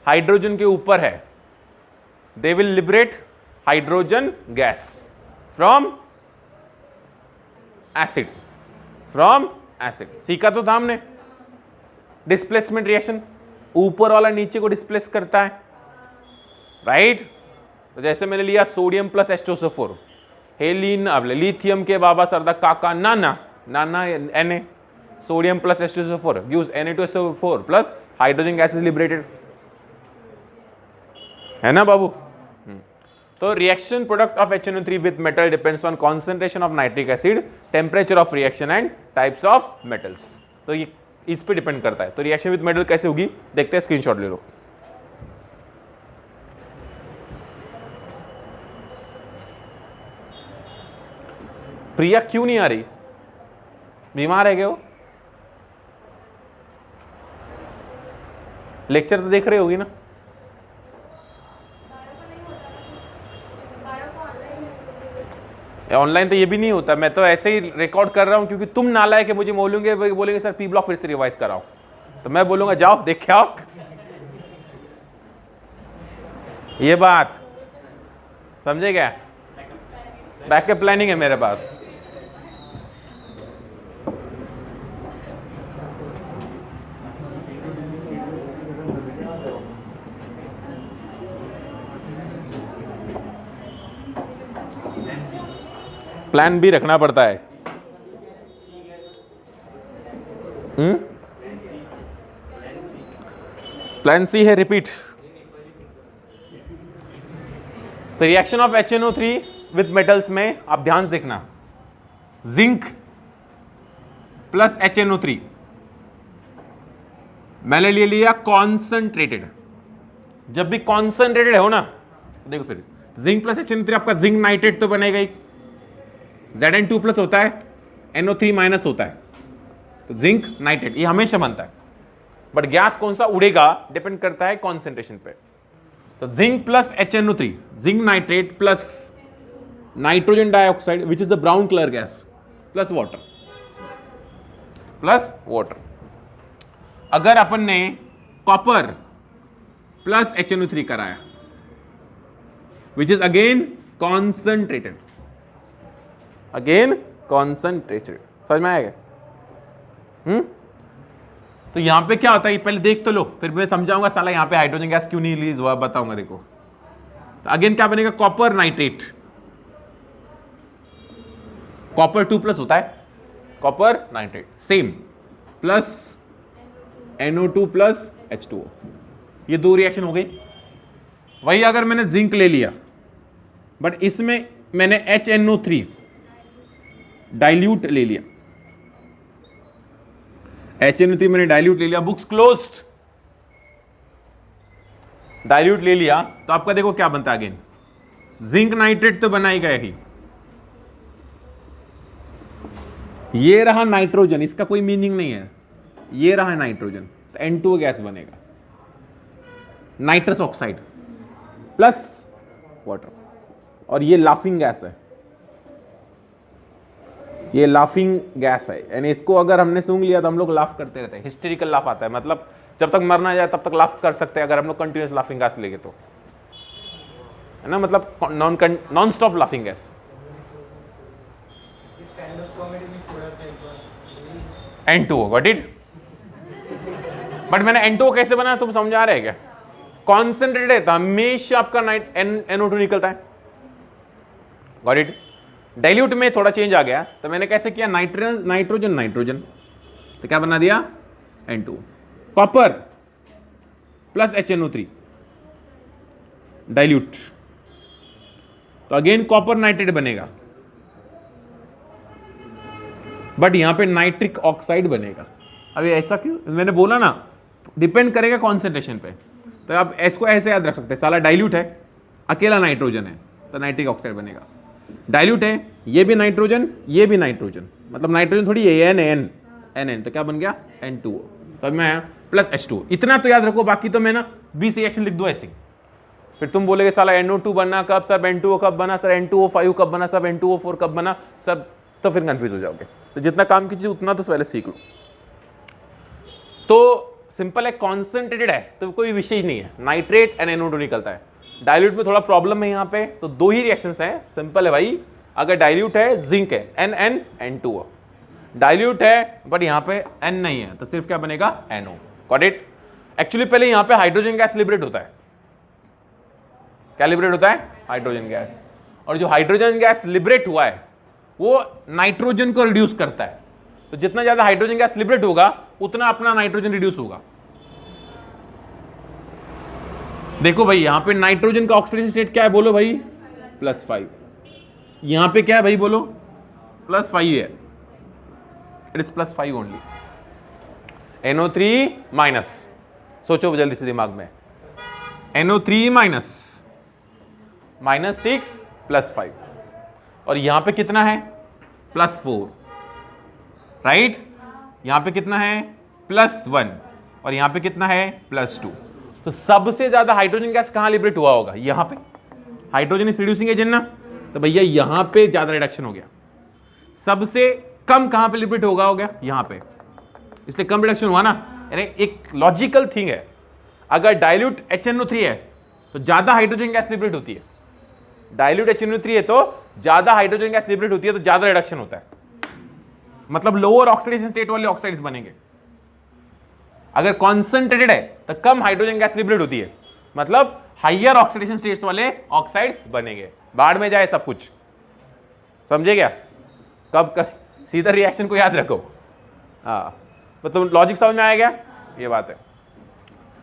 हाइड्रोजन के ऊपर है they will liberate hydrogen gas from acid सीखा तो था हमने। डिस्प्लेसमेंट रिएक्शन, ऊपर वाला नीचे को डिस्प्लेस करता है, राइट। तो जैसे मैंने लिया सोडियम प्लस H2SO4, हेलिन अब लिथियम के बाबा सरदा काका नाना Na, sodium plus H2SO4 gives Na2SO4 plus hydrogen gas is liberated, है ना बाबू। तो reaction product of HNO3 with metal depends on concentration of nitric acid, temperature of reaction and types of metals. तो ये इस पे depend करता है। तो रिएक्शन विद मेटल कैसे होगी देखते हैं, स्क्रीनशॉट ले लो। प्रिया क्यों नहीं आ रही? बीमार है क्या वो? लेक्चर तो देख रहे होगी ना? ऑनलाइन तो ये भी नहीं होता, मैं तो ऐसे ही रिकॉर्ड कर रहा हूं क्योंकि तुम नालायक है, मुझे बोलेंगे सर पी ब्लॉक फिर से रिवाइज कराओ, तो मैं बोलूंगा जाओ देख के आओ। ये बात समझे क्या? बैकअप प्लानिंग है मेरे पास। प्लान बी रखना पड़ता है। प्लान सी है रिपीट। तो reaction of HNO3 with metals में आप ध्यान से देखना, जिंक प्लस HNO3 मैंने ले लिया कॉन्सेंट्रेटेड। जब भी कॉन्सेंट्रेटेड हो ना, देखो फिर जिंक प्लस HNO3 आपका जिंक नाइट्रेट तो बनेगा ही, Zn2 प्लस होता है, NO3 माइनस होता है, तो जिंक नाइट्रेट ये हमेशा बनता है। बट गैस कौन सा उड़ेगा डिपेंड करता है कॉन्सेंट्रेशन पे। तो zinc plus HNO3, zinc nitrate plus nitrogen dioxide which is the brown colour gas plus water. अगर अपन ने कॉपर प्लस HNO3 कराया विच इज अगेन कॉन्सेंट्रेटेड, समझ में आएगा? तो यहां पे क्या होता है पहले देख तो लो, फिर मैं समझाऊंगा साला यहां पे हाइड्रोजन गैस क्यों नहीं रिलीज हुआ, बताऊंगा। देखो तो अगेन क्या बनेगा, कॉपर नाइट्रेट, कॉपर 2 प्लस होता है, copper nitrate same plus NO2 plus H2O, ये दो रिएक्शन हो गई। वही अगर मैंने जिंक ले लिया बट इसमें मैंने HNO3 डाइल्यूट ले लिया, HNO3 मैंने डाइल्यूट ले लिया, बुक्स क्लोज्ड, डाइल्यूट ले लिया, तो आपका देखो क्या बनता है अगेन, जिंक नाइट्रेट तो बनाएगा ही, ये रहा नाइट्रोजन, इसका कोई मीनिंग नहीं है, ये रहा नाइट्रोजन, तो N2 गैस बनेगा, नाइट्रस ऑक्साइड प्लस वाटर, और ये लाफिंग गैस है, ये लाफिंग गैस है, यानी इसको अगर हमने सूंघ लिया तो हम लोग लाफ करते रहते हैं, हिस्टेरिकल लाफ आता है, मतलब जब तक मर ना जाए तब तक लाफ कर सकते हैं अगर हम लोग कंटिन्यूस लाफिंग गैस लेंगे तो, है ना, मतलब non stop laughing gas. N2O, got it? But मैंने N2O कैसे बनाया तुम समझ आ रहे हैं क्या? कॉन्सेंट्रेटेड है तो हमेशा आपका NO2 निकलता है, गॉट इट? डाइल्यूट में थोड़ा चेंज आ गया, तो मैंने कैसे किया, नाइट्रोजन, तो क्या बना दिया, N2। Copper plus HNO3 dilute, तो अगेन कॉपर नाइट्रेट बनेगा, बट यहां पे नाइट्रिक ऑक्साइड बनेगा। अभी ऐसा क्यों, मैंने बोला ना डिपेंड करेगा कॉन्सेंट्रेशन पे, तो आप इसको ऐसे याद रख सकते हैं, साला डाइल्यूट है, अकेला नाइट्रोजन है, तो नाइट्रिक ऑक्साइड बनेगा। डाइल्यूट है, ये भी नाइट्रोजन, ये भी नाइट्रोजन, मतलब नाइट्रोजन थोड़ी NN, तो क्या बन गया, N2O, समझ में आया, प्लस H2O। इतना तो याद रखो, बाकी तो मैं ना 20 रिएक्शन लिख दो ऐसे, फिर तुम बोलेगे साला NO2 बनना कब, सब N2O कब बना, सर N2O5 कब बना, सब N2O4 कब बना, सब, तो फिर कंफ्यूज हो जाओगे। तो जितना काम कीजिए उतना तो पहले सीख लो। तो सिंपल है, कॉन्सेंट्रेटेड है तो कोई विशेष नहीं है, नाइट्रेट एंड NO2 निकलता है। डाइल्यूट में थोड़ा प्रॉब्लम है यहाँ पे, तो दो ही रिएक्शंस हैं, सिंपल है भाई। अगर डाइल्यूट है, जिंक है, NN2O, डाइल्यूट है बट यहाँ पे N नहीं है, तो सिर्फ क्या बनेगा, NO, गॉट इट? एक्चुअली पहले यहाँ पे हाइड्रोजन गैस लिबरेट होता है, क्या लिबरेट होता है, हाइड्रोजन गैस, और जो हाइड्रोजन गैस लिबरेट हुआ है वो नाइट्रोजन को रिड्यूस करता है, तो जितना ज्यादा हाइड्रोजन गैस लिबरेट होगा उतना अपना नाइट्रोजन रिड्यूस होगा। देखो भाई यहाँ पे नाइट्रोजन का ऑक्सीडेशन स्टेट क्या है, बोलो भाई, +5, यहां पे क्या है भाई, बोलो, +5 है, it is +5 only. NO3 minus, सोचो जल्दी से दिमाग में, NO3 माइनस -6 +5, और यहां पे कितना है, +4, राइट? यहां पे कितना है, +1, और यहां पे कितना है, +2। तो सबसे ज्यादा हाइड्रोजन गैस कहां लिबरेट हुआ होगा, यहां पे। हाइड्रोजन इज रिड्यूसिंग एजेंट ना, तो भैया यहां पे ज्यादा रिडक्शन हो गया। सबसे कम कहां पे लिबरेट हो गया, यहां पे, इसलिए कम रिडक्शन हुआ ना। यानी एक लॉजिकल थिंग है, अगर डाइल्यूट HNO3 है तो ज्यादा हाइड्रोजन गैस लिबरेट होती है, डाइल्यूट HNO3 है तो ज्यादा हाइड्रोजन गैस लिबरेट होती है, तो ज्यादा रिडक्शन होता है, मतलब लोअर ऑक्सीडेशन स्टेट वाले ऑक्साइड्स बनेंगे। अगर कॉन्सेंट्रेटेड है तो कम हाइड्रोजन गैस लिबरेट होती है, मतलब हाइयर ऑक्सीडेशन स्टेट्स वाले ऑक्साइड्स बनेंगे। बाढ़ में जाए सब कुछ, समझे क्या? कब सीधा रिएक्शन को याद रखो। हाँ, मतलब लॉजिक समझ में आया क्या? ये बात है।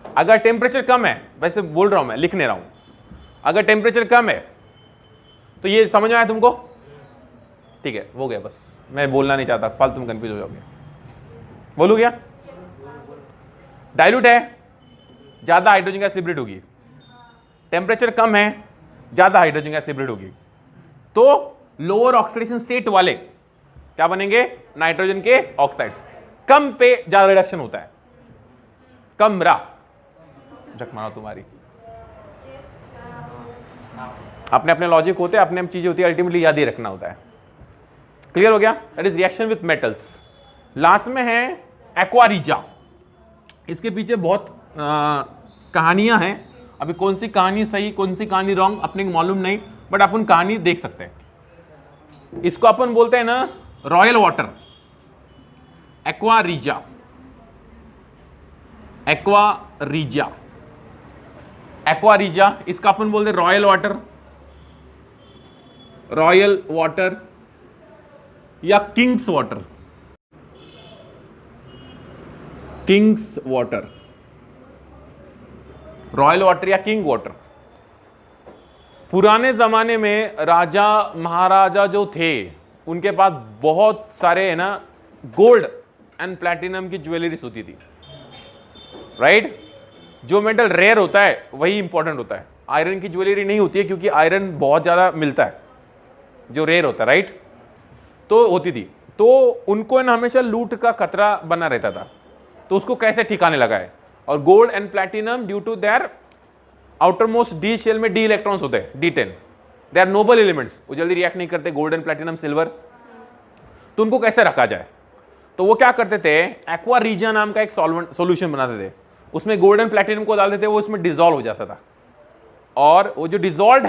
अगर टेम्परेचर कम है, वैसे बोल रहा हूं मैं, लिख नहीं रहा हूं, अगर टेम्परेचर कम है तो ये समझ में आया तुमको? ठीक है, हो गया, बस मैं बोलना नहीं चाहता, फालतू तुम कंफ्यूज हो जाओगे। बोलू क्या? डाइल्यूट है, ज्यादा हाइड्रोजन गैस लिबरेट होगी। टेम्परेचर कम है, ज्यादा हाइड्रोजन गैस लिबरेट होगी। तो लोअर ऑक्सीडेशन स्टेट वाले क्या बनेंगे? नाइट्रोजन के ऑक्साइड्स। कम पे ज्यादा रिडक्शन होता है। कमरा जक मारो तुम्हारी, अपने अपने लॉजिक होते हैं, अपने चीजें होती है, अल्टीमेटली याद ही रखना होता है। क्लियर हो गया? That is reaction with metals. Last में है एक्वारीजा। इसके पीछे बहुत कहानियां हैं। अभी कौन सी कहानी सही, कौन सी कहानी रॉन्ग अपने को मालूम नहीं, बट अपन कहानी देख सकते हैं। इसको अपन बोलते हैं ना रॉयल वाटर, एक्वारीजा। एक्वारीजा, एक्वारीजा, इसका अपन बोलते हैं रॉयल वाटर, रॉयल वाटर या Kings water. Kings water, royal water या किंग वाटर। पुराने जमाने में राजा महाराजा जो थे, उनके पास बहुत सारे है ना गोल्ड एंड प्लैटिनम की ज्वेलरीज होती थी, राइट? जो मेटल रेयर होता है वही इंपॉर्टेंट होता है। आयरन की ज्वेलरी नहीं होती है क्योंकि आयरन बहुत ज्यादा मिलता है, जो रेयर होता है, राइट? तो होती थी। तो उनको ना हमेशा लूट का खतरा बना रहता था, तो उसको कैसे ठिकाने लगाए? और gold and platinum due to their outer most d shell में डी इलेक्ट्रॉन्स होते हैं, D10, they are noble elements, वो जल्दी रिएक्ट नहीं करते, गोल्ड एंड प्लैटिनम, सिल्वर। तो उनको कैसे रखा जाए? तो वो क्या करते थे, एक्वारीजा नाम का एक सॉल्वेंट सोल्यूशन बनाते थे, उसमें गोल्ड एंड प्लैटिनम को डालते थे, वो उसमें डिसॉल्व हो जाता था। और वो जो डिसॉल्व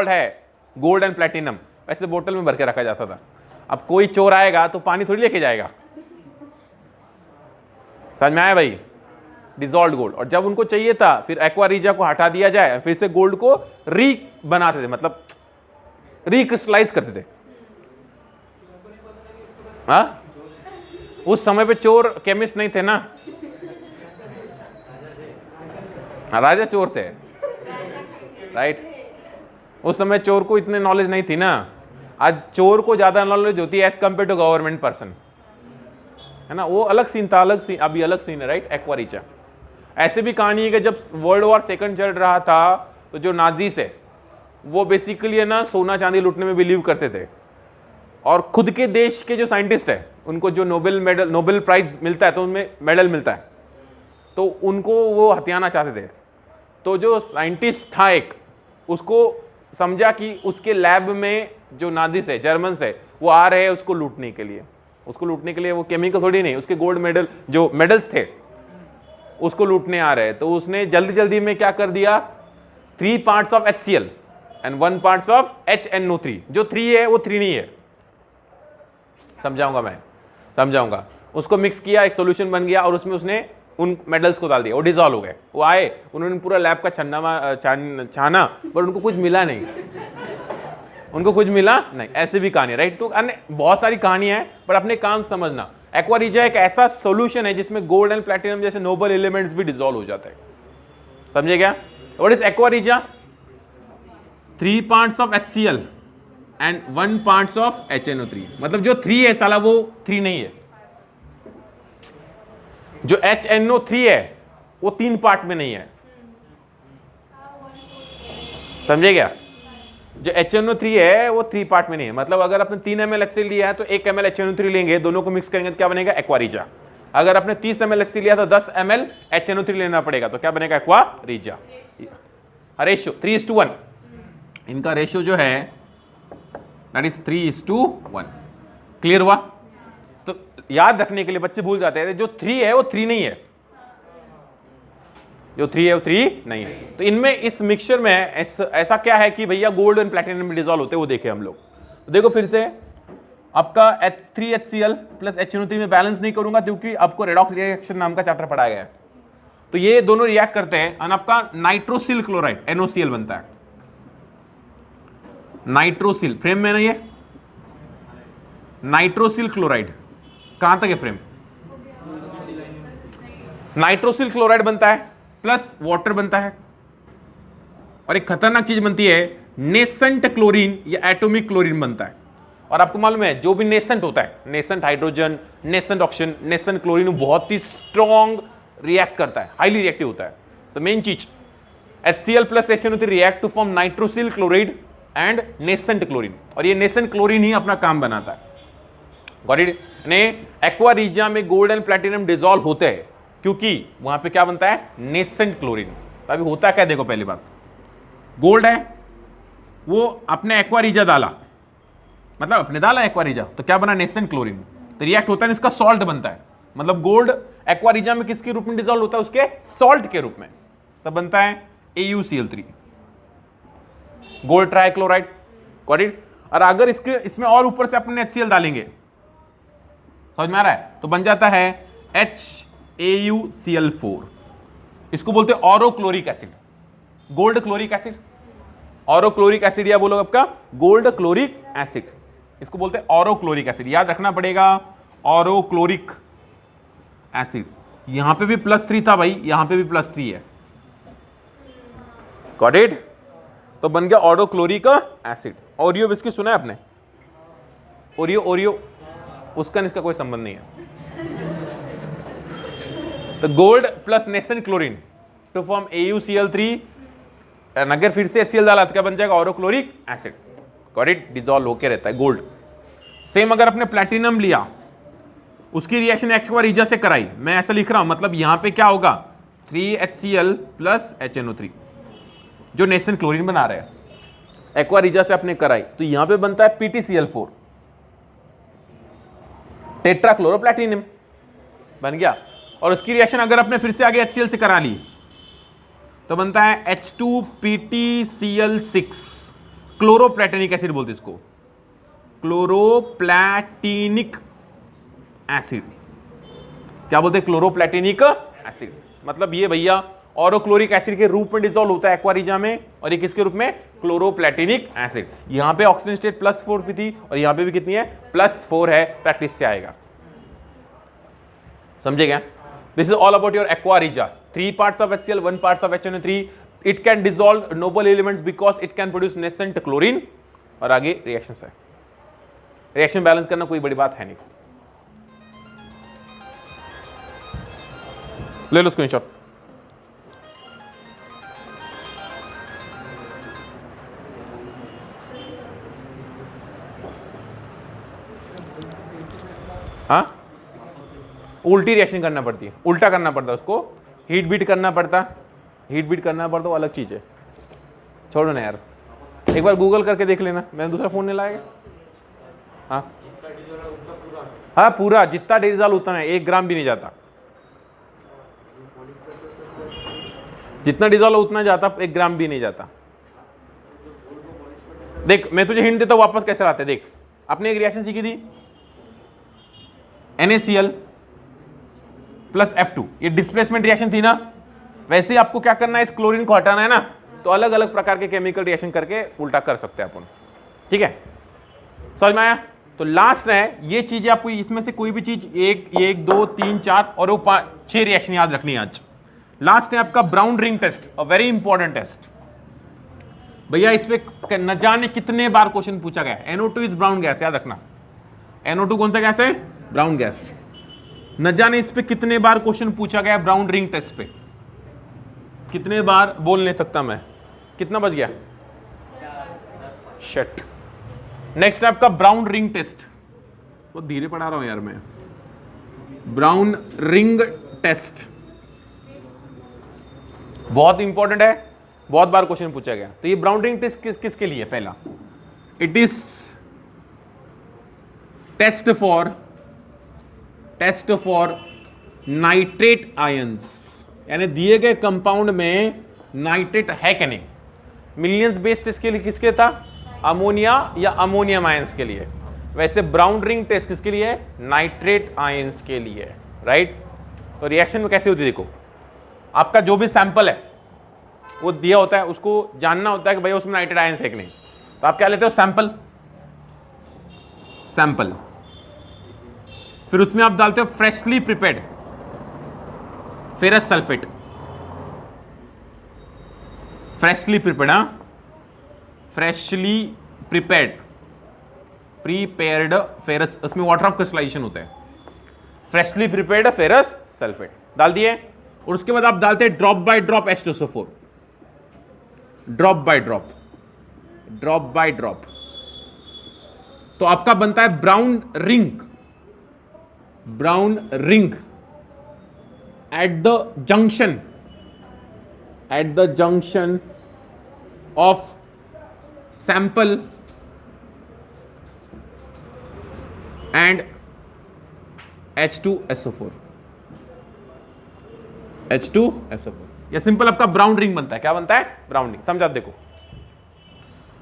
है गोल्ड एंड प्लैटिनम, ऐसे बोतल में भर के रखा जाता था। अब कोई चोर आएगा तो पानी थोड़ी लेके जाएगा, समझ में आया भाई? Dissolve gold. और जब उनको चाहिए था, फिर एक्वारीजा को हटा दिया जाए, फिर से गोल्ड को री बनाते थे, मतलब रिक्रिस्टलाइज करते थे। हाँ, उस समय पे चोर केमिस्ट नहीं थे ना, राजा चोर थे, राइट? उस समय चोर को इतने नॉलेज नहीं थी ना। आज चोर को ज्यादा नॉलेज होती है as compare to government person, है ना? वो अलग सीन था, अलग सीन, अभी अलग सीन है, राइट? एक्वारीजा। ऐसे भी कहानी है कि जब वर्ल्ड वॉर सेकंड चल रहा था, तो जो नाजीज है वो बेसिकली है ना सोना चांदी लूटने में बिलीव करते थे, और खुद के देश के जो साइंटिस्ट है उनको जो नोबेल प्राइज मिलता है, तो उनमें मेडल मिलता है, तो उनको वो हथियाना चाहते थे। तो जो साइंटिस्ट था एक, उसको समझा कि उसके लैब में जो नाजिस है, जर्मन्स है, वो आ रहे हैं उसको लूटने के लिए। उसको लूटने के लिए वो केमिकल थोड़ी नहीं, उसके गोल्ड मेडल जो मेडल्स थे उसको लूटने आ रहे हैं। तो उसने जल्दी जल्दी में क्या कर दिया, 3 parts of HCl and 1 parts of HNO3। जो 3 है वो 3 नहीं है, समझाऊंगा मैं, समझाऊंगा। उसको मिक्स किया, एक सॉल्यूशन बन गया, और उसमें उसने उन मेडल्स को डाल दिया, वो डिसॉल्व हो गए। वो आए, उन्होंने पूरा लैब का छाना, पर उनको कुछ मिला नहीं, उनको कुछ मिला नहीं। ऐसे भी कहानी, राइट? तो अन्य बहुत सारी कहानियां हैं, पर अपने काम समझना। एक्वारीजा एक ऐसा सॉल्यूशन है जिसमें गोल्ड एंड प्लैटिनम जैसे नोबल एलिमेंट्स भी डिसॉल्व हो जाते हैं, समझे क्या? What is एक्वारीजा? 3 parts of HCl and 1 parts of HNO3। मतलब जो 3 है साला वो 3 नहीं है। जो HNO3 है वो 3 पार्ट में नहीं है, समझे क्या? जो HNO3 है वो 3 पार्ट में नहीं है। मतलब अगर आपने 3 ml HCl लिया है तो 1 ml HNO3 लेंगे, दोनों को मिक्स करेंगे तो क्या बनेगा? एक्वारीजा। अगर आपने 30 ml HCl लिया तो 10 ml HNO3 लेना पड़ेगा, तो क्या बनेगा? एक्वारीजा। रेशियो 3:1, इनका रेशियो जो है दैट इज 3:1। क्लियर हुआ? तो याद रखने के लिए बच्चे भूल जाते हैं, जो 3 है वो 3 नहीं है, जो 3 है वो 3 नहीं है। तो इनमें इस मिक्सचर में ऐसा क्या है कि भैया गोल्ड एंड प्लैटिनम में डिसॉल्व होते हैं, वो देखे हम लोग। तो देखो फिर से, आपका H3HCl प्लस HNO3 में बैलेंस नहीं करूंगा क्योंकि आपको रेडॉक्स रिएक्शन नाम का चैप्टर पढ़ाया गया है। तो ये दोनों रिएक्ट करते हैं और आपका नाइट्रोसिल क्लोराइड NOCl बनता है। नाइट्रोसिल फ्रेम में ना, ये नाइट्रोसिल क्लोराइड कहां तक है फ्रेम, नाइट्रोसिल क्लोराइड बनता है प्लस वाटर बनता है, और एक खतरनाक चीज बनती है नेसेंट क्लोरीन या एटॉमिक क्लोरीन बनता है। और आपको मालूम है जो भी नेसेंट होता है, nascent hydrogen, nascent oxygen, nascent chlorine, बहुत ही स्ट्रॉन्ग रिएक्ट करता है, हाईली रिएक्टिव होता है। तो मेन चीज HCl plus HNO3 react to form nitrosyl chloride and nascent chlorine, और ये नेसेंट क्लोरीन ही अपना काम बनाता है। Got it? ने एक्वा रीजिया में गोल्ड एंड प्लैटिनम डिसॉल्व होते हैं क्योंकि वहां पे क्या बनता है, नेसेंट क्लोरीन। अभी होता क्या, देखो पहली बात, गोल्ड है वो अपने एक्वा रीजिया डाला, मतलब अपने डाला एक्वा रीजिया, तो क्या बना, नेसेंट क्लोरीन, तो रिएक्ट होता है, इसका सॉल्ट बनता है। मतलब गोल्ड एक्वा रीजिया में किसके रूप में डिसॉल्व होता है, उसके सॉल्ट के रूप में, तब बनता है AuCl3, gold trichloride. Got it? और अगर इसमें और ऊपर से अपने HCl डालेंगे, समझ में आ रहा है, तो बन जाता है HAuCl4, इसको बोलते हैं aurochloric acid, gold chloric acid, aurochloric acid, या बोलो आपका गोल्ड क्लोरिक एसिड, इसको बोलते हैं ऑरोक्लोरिक एसिड। याद रखना पड़ेगा, ऑरोक्लोरिक एसिड। यहां पे भी +3 था भाई, यहां पे भी +3 है। Got it? तो बन गया ऑरोक्लोरिक एसिड। ओरियो बिस्किट सुना है आपने, ओरियो उसका इसका कोई संबंध नहीं है। तो gold plus nascent chlorine to form AuCl3, अगर फिर से HCl डाला तो क्या बन जाएगा, ऑरोक्लोरिक एसिड। Got it? डिसॉल्व होके रहता है गोल्ड। सेम अगर अपने प्लैटिनम लिया, उसकी रिएक्शन एक्वा रीजिया से कराई, मैं ऐसा लिख रहा हूं, मतलब यहां पे क्या होगा, 3HCl प्लस HNO3, जो नेसेंट क्लोरीन बना रहे हैं, एक्वा रीजिया से अपने कराई, तो यहां पे बनता है PtCl4, टेट्राक्लोरोप्लैटिनम बन गया। और उसकी रिएक्शन अगर अपने फिर से आगे HCl से करा ली, तो बनता है H2PtCl6, क्लोरोप्लैटिनिक एसिड बोलते इसको, क्लोरोप्लैटिनिक एसिड। क्या बोलते हैं, क्लोरोप्लैटिनिक एसिड। मतलब ये भैया ऑरोक्लोरिक एसिड के रूप में डिसॉल्व होता है एक्वा रीजिया में, और ये किसके रूप में, क्लोरोप्लैटिनिक एसिड। यहां पे ऑक्सीजन स्टेट +4 पे थी, और यहां पे भी कितनी है, +4 है, प्रैक्टिस से आएगा। समझे क्या? This is all about your aqua regia. 3 parts of HCl, 1 part of HNO3. It can dissolve noble elements because it can produce nascent chlorine। और आगे रिएक्शंस है, रिएक्शन बैलेंस करना कोई बड़ी बात है नहीं। ले लो स्क्रीनशॉट। हाँ, उल्टी रिएक्शन करना पड़ती है, उल्टा करना पड़ता है उसको, हीट बीट करना पड़ता, हीट बीट करना पड़ता, वो अलग चीज है। छोड़ो ना यार, एक बार गूगल करके देख लेना, मैंने दूसरा फोन नहीं लाएगा। हाँ हाँ, पूरा जितना डिसॉल्व उतना है, 1 ग्राम भी नहीं जाता, जितना डिसॉल्व उतना जाता, 1 ग्राम भी नहीं जाता। देख मैं तुझे हिंट देता हूं वापस कैसे आते। देख आपने एक रिएक्शन सीखी थी, NaCl प्लस F2, ये डिस्प्लेसमेंट रिएक्शन थी ना। वैसे ही आपको क्या करना है, इस क्लोरीन को हटाना है ना, तो अलग अलग प्रकार के केमिकल रिएक्शन करके उल्टा कर सकते हैं अपन। ठीक है, समझ में आया? तो लास्ट है ये चीजें, आपको इसमें से कोई भी चीज 1 2 3 4 और वो 6 रिएक्शन याद रखनी है आज। लास्ट है आपका brown ring test, a very important test. भैया इस पे न जाने कितने बार क्वेश्चन पूछा गया। NO2 इज ब्राउन गैस, याद रखना। NO2 कौन सा गैस है, ब्राउन गैस। न जाने इस पे कितने बार क्वेश्चन पूछा गया ब्राउन रिंग टेस्ट पे, कितने बार बोल नहीं सकता मैं। कितना बज गया, शिट। नेक्स्ट आपका ब्राउन रिंग टेस्ट, बहुत धीरे पढ़ा रहा हूं यार मैं। ब्राउन रिंग टेस्ट बहुत इंपॉर्टेंट है, बहुत बार क्वेश्चन पूछा गया। तो ये ब्राउन रिंग टेस्ट किसके लिए? पहला, it is test for nitrate ions, यानी दिए गए कंपाउंड में नाइट्रेट है कि नहीं। मिलियंस बेस्ड टेस्ट के लिए किसके था, अमोनिया या अमोनियम आयंस के लिए। वैसे ब्राउन रिंग टेस्ट किसके लिए है, नाइट्रेट आयंस के लिए, राइट। तो रिएक्शन में कैसे होती है, देखो आपका जो भी सैंपल है वो दिया होता है, उसको जानना होता है कि भैया उसमें नाइट्रेट आयंस है कि नहीं। तो आप क्या लेते हो, सैंपल, सैंपल, फिर उसमें आप डालते हो freshly prepared ferrous sulphate, freshly prepared, हाँ, फ्रेशली प्रिपेयर्ड फेरस, उसमें वाटर ऑफ क्रिस्टलाइजेशन होता है, फ्रेशली प्रिपेयर्ड फेरस सल्फेट डाल दिए। और उसके बाद आप डालते हैं drop by drop H2SO4, drop by drop, drop by drop, तो आपका बनता है brown ring, brown ring at the junction of sample and H2SO4, H2SO4, यह सिंपल आपका ब्राउन रिंग बनता है। क्या बनता है, ब्राउन रिंग। समझा, देखो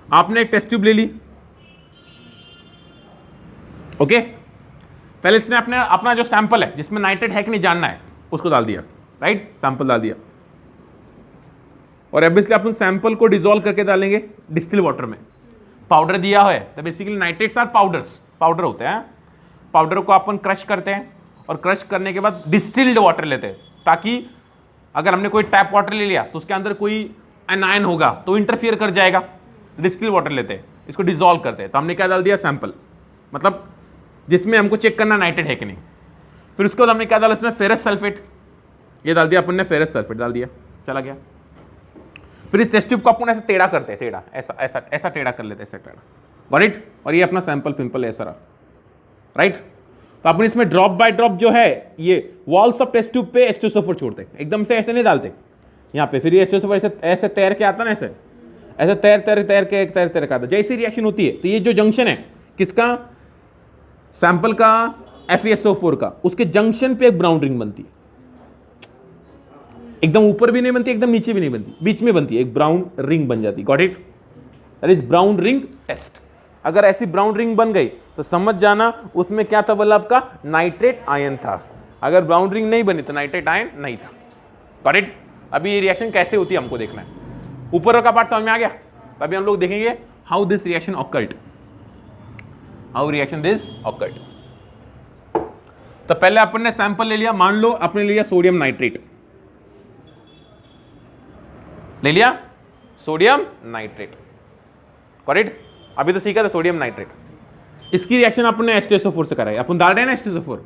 आपने एक टेस्ट ट्यूब ले ली, ओके, पहले इसने अपना जो सैंपल है जिसमें नाइट्रेट है कि नहीं जानना है, उसको डाल दिया, राइट, सैंपल डाल दिया, और ऑब्वियसली आप उस सैंपल को डिसॉल्व करके डालेंगे डिस्टिल वाटर में। पाउडर दिया है तो basically nitrates are powders, powder होते हैं, पाउडर को अपन क्रश करते हैं और क्रश करने के बाद डिस्टिल्ड वाटर लेते हैं, ताकि अगर हमने कोई टैप वाटर ले लिया तो उसके अंदर कोई एनायन होगा तो इंटरफियर कर जाएगा, डिस्टिल्ड वाटर लेते हैं, इसको डिसॉल्व करते हैं। तो हमने क्या डाल दिया, सैंपल, मतलब जिसमें हमको चेक करना नाइट्रेट है कि नहीं। फिर उसके बाद हमने क्या डाला इसमें, फेरस सल्फेट, ये डाल दिया अपन ने, फेरस सल्फेट डाल दिया, चला गया। फिर इस टेस्ट ट्यूब को अपन ऐसे टेढ़ा करते हैं, टेढ़ा, ऐसा ऐसा ऐसा टेढ़ा कर लेते हैं, ऐसा टेढ़ा, गॉट इट, और ये अपना सैंपल पिंपल ऐसा रहा, राइट। तो अपन इसमें ड्रॉप बाय ड्रॉप जो है, ये वॉल्स ऑफ टेस्ट ट्यूब पे H2SO4 छोड़ते हैं, एकदम से ऐसे नहीं डालते यहाँ पे, फिर ये H2SO4 ऐसे ऐसे तैर के आता ना, ऐसे ऐसे तैर तैर तैर के तैर तैर के आता, जैसी रिएक्शन होती है तो ये जो जंक्शन है किसका, सैंपल का, FeSO4 का, उसके जंक्शन पे एक ब्राउन रिंग बनती है, एकदम ऊपर भी नहीं बनती, एकदम नीचे भी नहीं बनती, बीच में बनती है, एक ब्राउन रिंग बन जाती, got it, that is brown ring test. अगर ऐसी ब्राउन रिंग बन गई तो समझ जाना उसमें क्या था, बोला आपका नाइट्रेट आयन था। अगर ब्राउन रिंग नहीं बनी तो नाइट्रेट आयन नहीं था, गॉट इट। अभी ये रिएक्शन कैसे होती है हमको देखना है, ऊपर का पार्ट समझ में आ गया, तभी हम लोग देखेंगे how this reaction awkward, how reaction this awkward. तो पहले अपन ने सैंपल ले लिया, मान लो आपने लिया सोडियम नाइट्रेट, ले लिया सोडियम नाइट्रेट, करेक्ट, अभी तो सीखा था सोडियम नाइट्रेट। इसकी रिएक्शन अपन ने H2SO4 से कराई, अपन डाल रहे हैं ना H2SO4,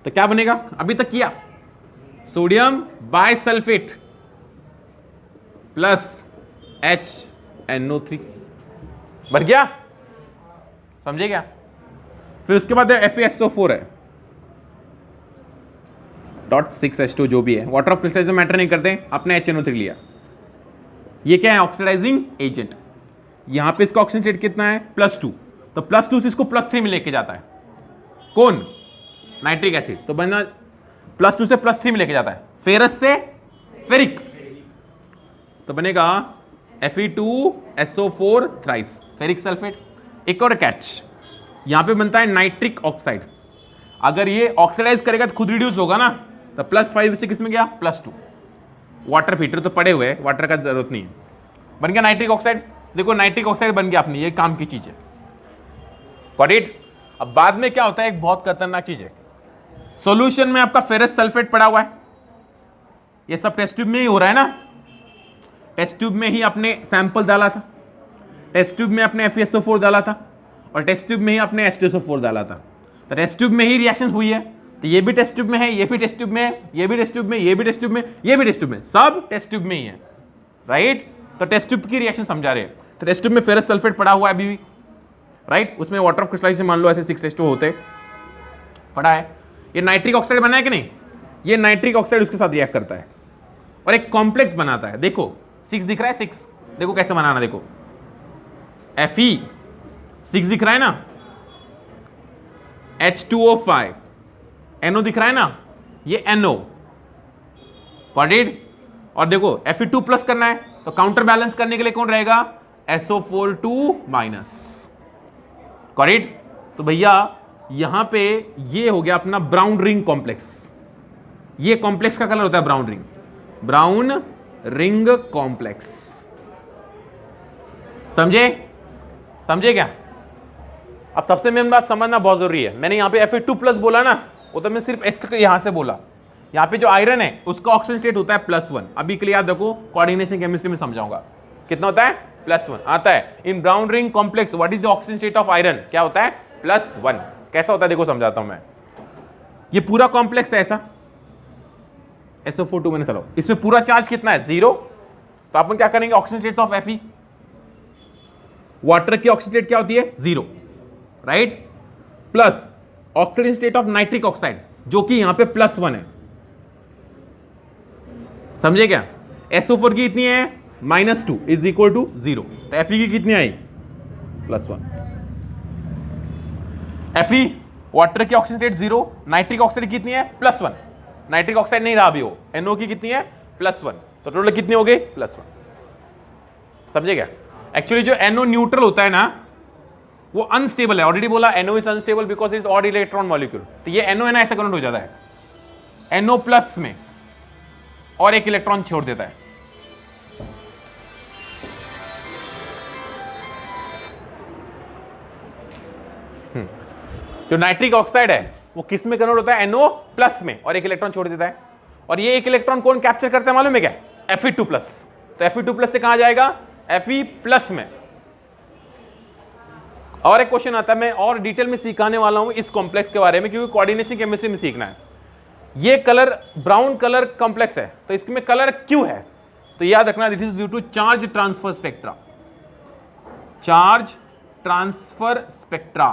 तो क्या बनेगा, अभी तक किया, सोडियम बाइसल्फेट प्लस HNO3 बन गया, समझे क्या। फिर उसके बाद FeSO4 है, .6H2 जो भी है, वाटर ऑफ क्रिस्टलाइजेशन मैटर नहीं करते, आपने HNO3 लिया, ये क्या है, ऑक्सीडाइजिंग एजेंट। यहां पे इसका ऑक्सीजन स्टेट कितना है, +2, तो +2 से इसको +3 में लेके जाता है, कौन, नाइट्रिक एसिड, तो बना +2 से +3 में लेके जाता है, फेरस से फेरिक, तो बनेगा Fe2SO4 थ्राइस, फेरिक सल्फेट। एक और कैच, यहां पे बनता है नाइट्रिक ऑक्साइड, अगर ये ऑक्सीडाइज करेगा तो खुद रिड्यूस होगा ना, तो +5 से किस में गया, +2, वाटर हीटर तो पड़े हुए हैं, वाटर का जरूरत नहीं है, बन गया नाइट्रिक ऑक्साइड। देखो नाइट्रिक ऑक्साइड बन गया अपनी, ये काम की चीज है, गॉट इट। अब बाद में क्या होता है, एक बहुत खतरनाक चीज है, सॉल्यूशन में आपका फेरस सल्फेट पड़ा हुआ है, ये सब टेस्ट ट्यूब में ही हो रहा है ना, टेस्ट ट्यूब में ही आपने सैंपल डाला था, टेस्ट ट्यूब में आपने FeSO4 डाला था, और टेस्ट ट्यूब में ही आपने H2SO4 डाला था, तो टेस्ट ट्यूब में ही रिएक्शन हुई है, तो ये भी टेस्ट ट्यूब में है, ये भी टेस्ट ट्यूब में है, ये भी टेस्ट ट्यूब में, ये भी टेस्ट ट्यूब में, ये भी टेस्ट ट्यूब में, सब टेस्ट ट्यूब में ही है, राइट। तो टेस्ट ट्यूब की रिएक्शन समझा रहे हैं, तो टेस्ट ट्यूब में फेरस सल्फेट पड़ा हुआ है अभी भी, राइट, उसमें वाटर ऑफ क्रिस्टलाइजेशन मान लो ऐसे 6H2 होते पड़ा है, ये नाइट्रिक ऑक्साइड बना है कि नहीं, ये नाइट्रिक ऑक्साइड उसके साथ रिएक्ट करता है और एक कॉम्प्लेक्स बनाता है, देखो 6 दिख रहा है, 6 देखो कैसे बनाना, देखो Fe 6 दिख रहा है ना, H2O5, NO दिख रहा है ना, ये NO, गॉट इट। और देखो Fe2 प्लस करना है तो काउंटर बैलेंस करने के लिए कौन रहेगा, SO4 माइनस, गॉट इट। तो भैया यहां पे ये हो गया अपना ब्राउन रिंग कॉम्प्लेक्स, ये कॉम्प्लेक्स का कलर होता है brown ring, brown ring complex, समझे। समझे क्या? अब सबसे मेन बात समझना बहुत जरूरी है, मैंने यहाँ पे Fe2+ बोला ना, वो तो मैं सिर्फ S यहां से बोला। यहाँ पे जो आयरन है उसका ऑक्सीजन स्टेट होता है +1। अभी के लिए याद रखो, कोऑर्डिनेशन केमिस्ट्री में समझाऊंगा। कितना होता है? +1 आता है। इन brown ring complex what is the oxygen state of iron? क्या होता है? +1। कैसा होता है देखो समझाता हूं मैं। ये पूरा कॉम्प्लेक्स है ऐसा, SO4 मैंने चलो, इसमें पूरा चार्ज कितना है? 0। तो अपन क्या करेंगे? Oxygen states of Fe, water की ऑक्सीजन स्टेट क्या होती है? 0, right, plus oxygen state of nitric oxide जो कि यहां पे +1 है। समझे क्या? SO4 की कितनी है? -2 इज इक्वल टू 0। तो Fe की कितनी आई? +1। Fe वाटर की ऑक्सीजन स्टेट 0, नाइट्रिक ऑक्साइड कितनी है? +1। नाइट्रिक ऑक्साइड नहीं रहा अभी वो, NO की कितनी है? +1। तो टोटल कितनी हो गई? +1। समझे क्या? एक्चुअली जो NO न्यूट्रल होता है ना वो अनस्टेबल है, ऑलरेडी बोला NO is unstable because is odd electron molecule. तो ये NO है ना ऐसा कन्वर्ट हो जाता है NO+ में और एक इलेक्ट्रॉन छोड़ देता है। जो नाइट्रिक ऑक्साइड है वो किस में कन्वर्ट होता है? NO+ में और एक इलेक्ट्रॉन छोड़ देता है। और ये एक इलेक्ट्रॉन कौन कैप्चर करता है मालूम है क्या? Fe2+। तो Fe2+ से कहां जाएगा? Fe+ में। और एक क्वेश्चन आता है, मैं और डिटेल में सिखाने वाला हूं इस कॉम्प्लेक्स के बारे में, क्योंकि कोऑर्डिनेशन केमिस्ट्री में सीखना है। ये कलर ब्राउन कलर कॉम्प्लेक्स है, तो इसमें कलर क्यों है? तो याद रखना, this is due to charge transfer spectra. Charge transfer spectra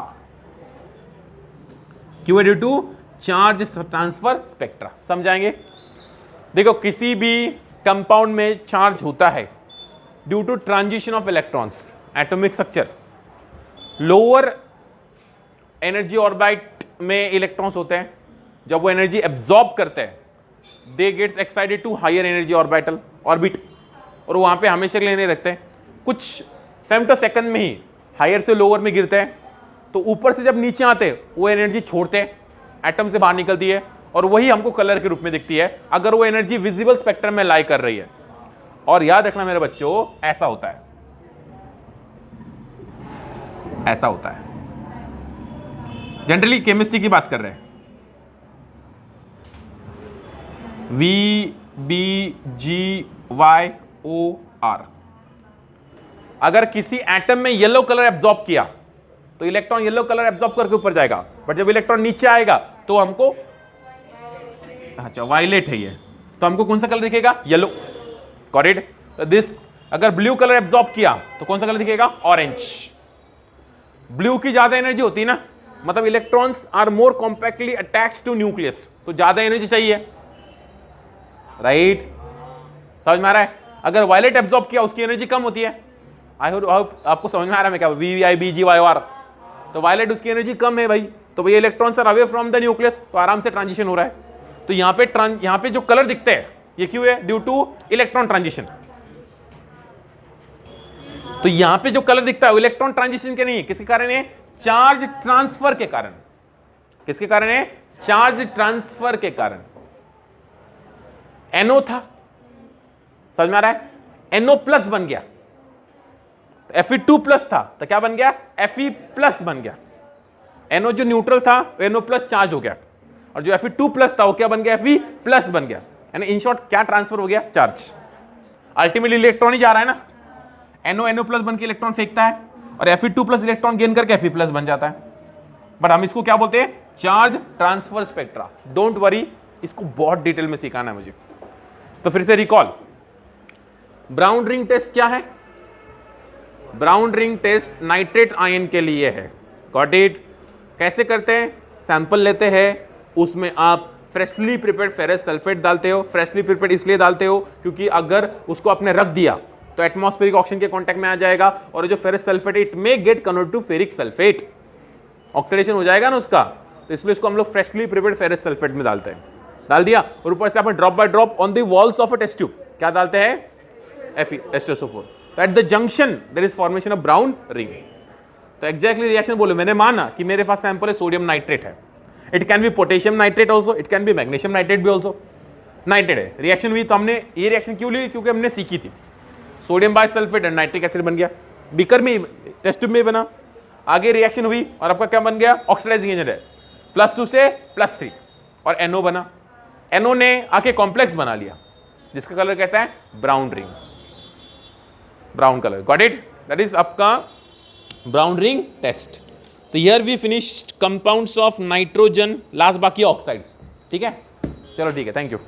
क्यों है? Due to charge transfer spectra. समझाएंगे? देखो, किसी भी कंपाउंड में चार्ज होता है due to transition of electrons, atomic structure. Lower energy orbit में इलेक्ट्रॉन्स होते हैं, जब वो एनर्जी एब्जॉर्ब करते हैं they gets excited to higher energy orbital orbit, और वहां पे हमेशा के लिए नहीं रखते हैं, कुछ फेम्टोसेकंड में ही हायर से लोअर में गिरते हैं। तो ऊपर से जब नीचे आते हैं वो एनर्जी छोड़ते हैं, एटम से बाहर निकलती है, और वही हमको कलर के रूप में दिखती है अगर वो एनर्जी विजिबल स्पेक्ट्रम में लाई कर रही है। और याद रखना मेरे बच्चों, ऐसा होता है, ऐसा होता है। जनरली केमिस्ट्री की बात कर रहे हैं, VBGYOR। अगर किसी एटम में येलो कलर एब्जॉर्ब किया तो इलेक्ट्रॉन येलो कलर एब्जॉर्ब करके ऊपर जाएगा, बट जब इलेक्ट्रॉन नीचे आएगा तो हमको, अच्छा वायलेट है ये, तो हमको कौन सा कलर दिखेगा? येलो। करेक्ट। दिस अगर ब्लू कलर एब्जॉर्ब किया तो कौन सा कलर दिखेगा? ऑरेंज। ब्लू की ज्यादा एनर्जी होती है ना, मतलब electrons are more compactly attached to nucleus, तो ज्यादा एनर्जी चाहिए, राइट? समझ में आ रहा है? अगर वायलेट एब्जॉर्ब किया उसकी एनर्जी कम होती है। आई होप आपको समझ में आ रहा है मैं क्या VBGYOR। तो वायलेट उसकी एनर्जी कम है भाई, तो भाई electrons are away from the nucleus, तो आराम से ट्रांजिशन हो रहा है। तो यहाँ पे जो कलर दिखते हैं ये क्यों है? Due two electron transition. तो यहां पे जो कलर दिखता है वो इलेक्ट्रॉन ट्रांजिशन के नहीं है, किसके कारण है? चार्ज ट्रांसफर के कारण। किसके कारण है? चार्ज ट्रांसफर के कारण। NO था, समझ में आ रहा है? NO+ बन गया, तो Fe2+ था तो क्या बन गया? Fe+ बन गया। NO जो न्यूट्रल था NO+ चार्ज हो गया, और जो Fe2+ था वो क्या बन गया? Fe+ बन गया। यानी इन शॉर्ट क्या ट्रांसफर हो गया? चार्ज। अल्टीमेटली इलेक्ट्रॉन ही जा रहा है ना, NO+ बन के इलेक्ट्रॉन फेंकता है, और Fe2+ इलेक्ट्रॉन गेन करके Fe+ बन जाता है। बट हम इसको क्या बोलते हैं? Charge transfer spectra. Don't worry, इसको बहुत डिटेल में सिखाना है मुझे। तो फिर से रिकॉल, ब्राउन रिंग टेस्ट क्या है? Brown ring test nitrate ion के लिए है। Got it? कैसे करते हैं? सैंपल लेते हैं, उसमें आप फ्रेशली प्रिपेयर्ड फेरस सल्फेट डालते हो। फ्रेशली प्रिपेयर्ड इसलिए डालते हो क्योंकि अगर उसको आपने रख दिया तो एटमॉस्फेरिक ऑक्सीजन के कांटेक्ट में आ जाएगा, और जो ferrous sulphate it may get convert to ferric sulphate, oxidation हो जाएगा ना उसका, तो इसलिए इसको हम लोग फ्रेशली प्रिपेयर्ड फेरस सल्फेट में डालते हैं। डाल दिया, और ऊपर से आपने drop by drop on the walls of a test tube क्या डालते हैं? H2SO4। तो at the junction there is formation of brown ring. तो एग्जैक्टली रिएक्शन बोलो, मैंने माना कि मेरे पास सैंपल है सोडियम नाइट्रेट है, it can be potassium nitrate also, it can be magnesium nitrate भी ऑल्सो। नाइट्रेट है, रिएक्शन हुई, तो हमने ये रिएक्शन क्यों ली? क्योंकि हमने सीखी थी sodium bisulphate and nitric acid बन गया। बीकर में टेस्ट ट्यूब में बना, आगे रिएक्शन हुई और आपका क्या बन गया, ऑक्सीडाइजिंग एजेंट है, +2 से +3 और NO बना। NO ने आके कॉम्प्लेक्स बना लिया जिसका कलर कैसा है, brown ring, brown colour. Got it? That is आपका ब्राउन रिंग टेस्ट। तो here we finished compounds of nitrogen, last बाकी ऑक्साइड्स। ठीक है, चलो ठीक है, थैंक यू।